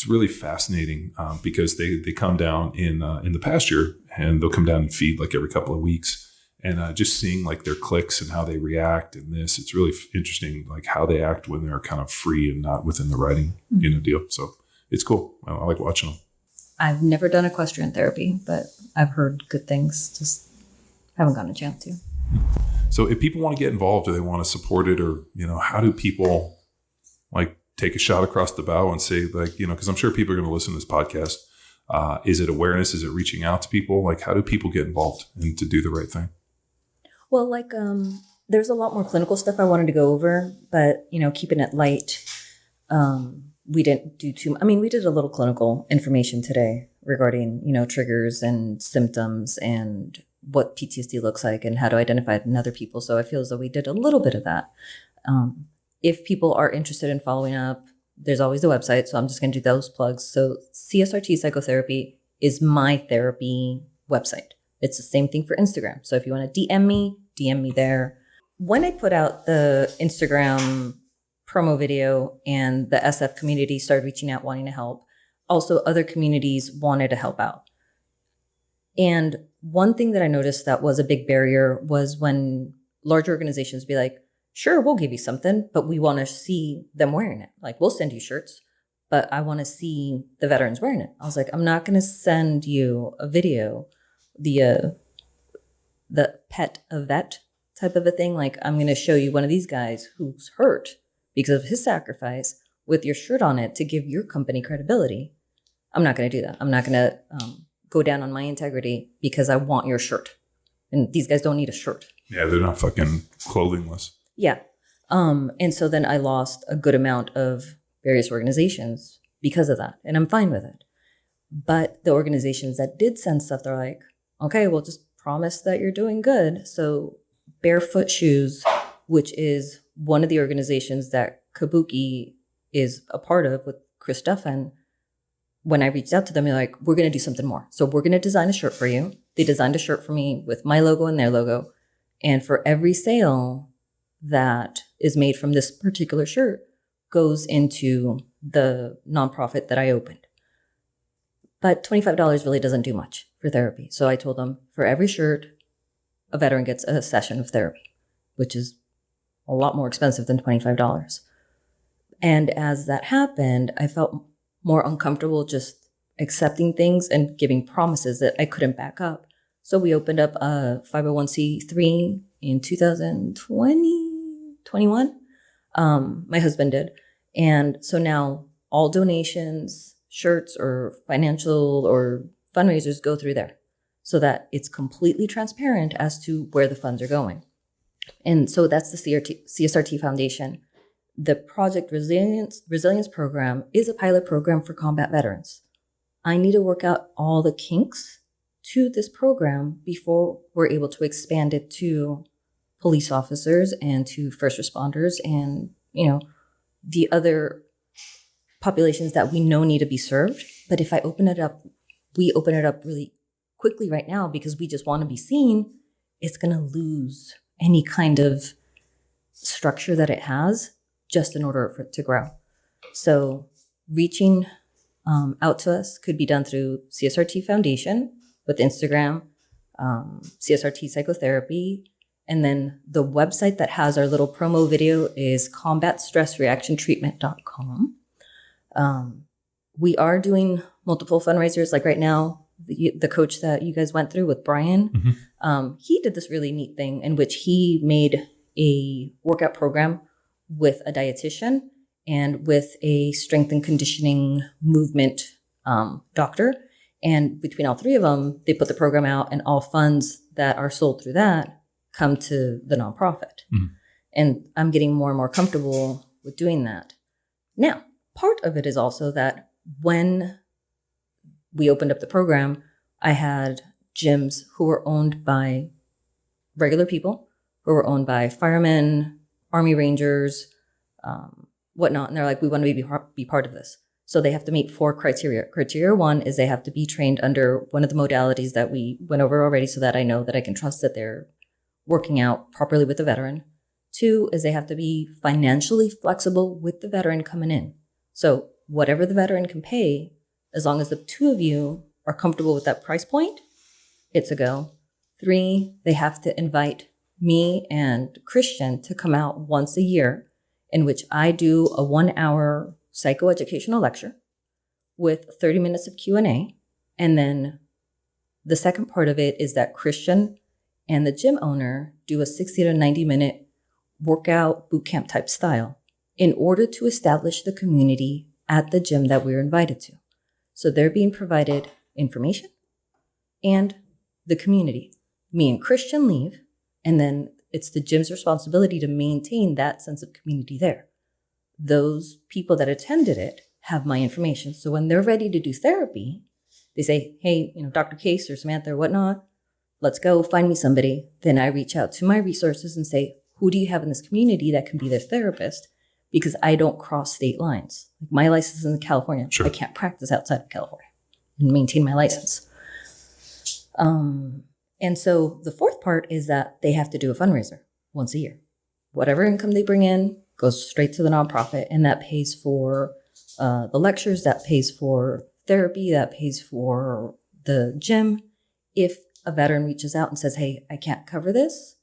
really fascinating because they come down in the pasture, and they'll come down and feed like every couple of weeks. And just seeing like their clicks and how they react and this, it's really interesting, like how they act when they're kind of free and not within the riding, deal. So it's cool. I like watching them. I've never done equestrian therapy, but I've heard good things. Just haven't gotten a chance to. So if people want to get involved, or they want to support it, or, how do people like take a shot across the bow and say like, because I'm sure people are going to listen to this podcast. Is it awareness? Is it reaching out to people? Like, how do people get involved and to do the right thing? Well, there's a lot more clinical stuff I wanted to go over, but, keeping it light, we didn't do we did a little clinical information today regarding, triggers and symptoms and what PTSD looks like and how to identify it in other people. So I feel as though we did a little bit of that. If people are interested in following up, there's always the website. So I'm just going to do those plugs. So CSRT Psychotherapy is my therapy website. It's the same thing for Instagram. So if you want to DM me there. When I put out the Instagram promo video and the SF community started reaching out, wanting to help, also other communities wanted to help out. And one thing that I noticed that was a big barrier was when large organizations be like, sure, we'll give you something, but we want to see them wearing it. Like, we'll send you shirts, but I want to see the veterans wearing it. I was like, I'm not going to send you a video, the pet a vet type of a thing. Like, I'm going to show you one of these guys who's hurt because of his sacrifice with your shirt on it to give your company credibility. I'm not going to do that. I'm not going to go down on my integrity because I want your shirt. And these guys don't need a shirt. Yeah, they're not fucking clothingless. Yeah. And so then I lost a good amount of various organizations because of that. And I'm fine with it. But the organizations that did send stuff, they're like, okay, well, just promise that you're doing good. So Barefoot Shoes, which is one of the organizations that Kabuki is a part of with Chris Duffin, when I reached out to them, they're like, we're going to do something more. So we're going to design a shirt for you. They designed a shirt for me with my logo and their logo. And for every sale that is made from this particular shirt goes into the nonprofit that I opened. But $25 really doesn't do much for therapy. So I told them for every shirt, a veteran gets a session of therapy, which is a lot more expensive than $25. And as that happened, I felt more uncomfortable just accepting things and giving promises that I couldn't back up. So we opened up a 501c3 in 2021. My husband did. And so now all donations, shirts or financial or fundraisers go through there so that it's completely transparent as to where the funds are going. And so that's the CSRT Foundation. The Project Resilience Program is a pilot program for combat veterans. I need to work out all the kinks to this program before we're able to expand it to police officers and to first responders and, the other populations that we know need to be served. But if I open it up, we open it up really quickly right now because we just want to be seen, it's going to lose any kind of structure that it has just in order for it to grow. So reaching out to us could be done through CSRT Foundation with Instagram, CSRT Psychotherapy, and then the website that has our little promo video is combatstressreactiontreatment.com. We are doing multiple fundraisers. Like right now, the coach that you guys went through with Brian, he did this really neat thing in which he made a workout program with a dietitian and with a strength and conditioning movement doctor. And between all three of them, they put the program out, and all funds that are sold through that come to the nonprofit. And I'm getting more and more comfortable with doing that. Now, part of it is also that when we opened up the program, I had gyms who were owned by regular people, who were owned by firemen, Army Rangers, whatnot. And they're like, we want to be part of this. So they have to meet 4 criteria. Criteria 1 is they have to be trained under one of the modalities that we went over already so that I know that I can trust that they're working out properly with the veteran. 2 is they have to be financially flexible with the veteran coming in. So whatever the veteran can pay, as long as the 2 of you are comfortable with that price point, it's a go. 3, they have to invite me and Christian to come out once a year in which I do a 1-hour psychoeducational lecture with 30 minutes of Q&A. And then the second part of it is that Christian and the gym owner do a 60 to 90 minute workout boot camp type style in order to establish the community at the gym that we're invited to. So they're being provided information and the community. Me and Christian leave, and then it's the gym's responsibility to maintain that sense of community there. Those people that attended it have my information. So when they're ready to do therapy, they say, hey, Dr. Case or Samantha or whatnot, let's go find me somebody. Then I reach out to my resources and say, who do you have in this community that can be their therapist? Because I don't cross state lines. Like my license is in California. Sure. I can't practice outside of California and maintain my license. And so the fourth part is that they have to do a fundraiser once a year. Whatever income they bring in goes straight to the nonprofit, and that pays for the lectures, that pays for therapy, that pays for the gym. If a veteran reaches out and says, hey, I can't cover this,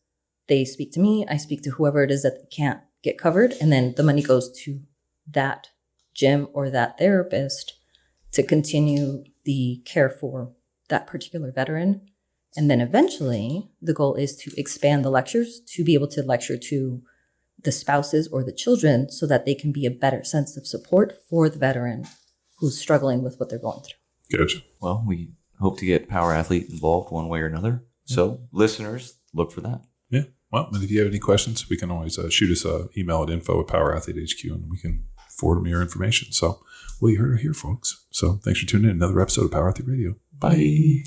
they speak to me, I speak to whoever it is that can't get covered, and then the money goes to that gym or that therapist to continue the care for that particular veteran. And then eventually the goal is to expand the lectures to be able to lecture to the spouses or the children so that they can be a better sense of support for the veteran who's struggling with what they're going through. Gotcha. Well, we hope to get Power Athlete involved one way or another. So listeners, look for that. Yeah. Well, and if you have any questions, we can always shoot us an email at info@PowerAthleteHQ, and we can forward them your information. So, well, you heard it here, folks. So thanks for tuning in. Another episode of Power Athlete Radio. Bye.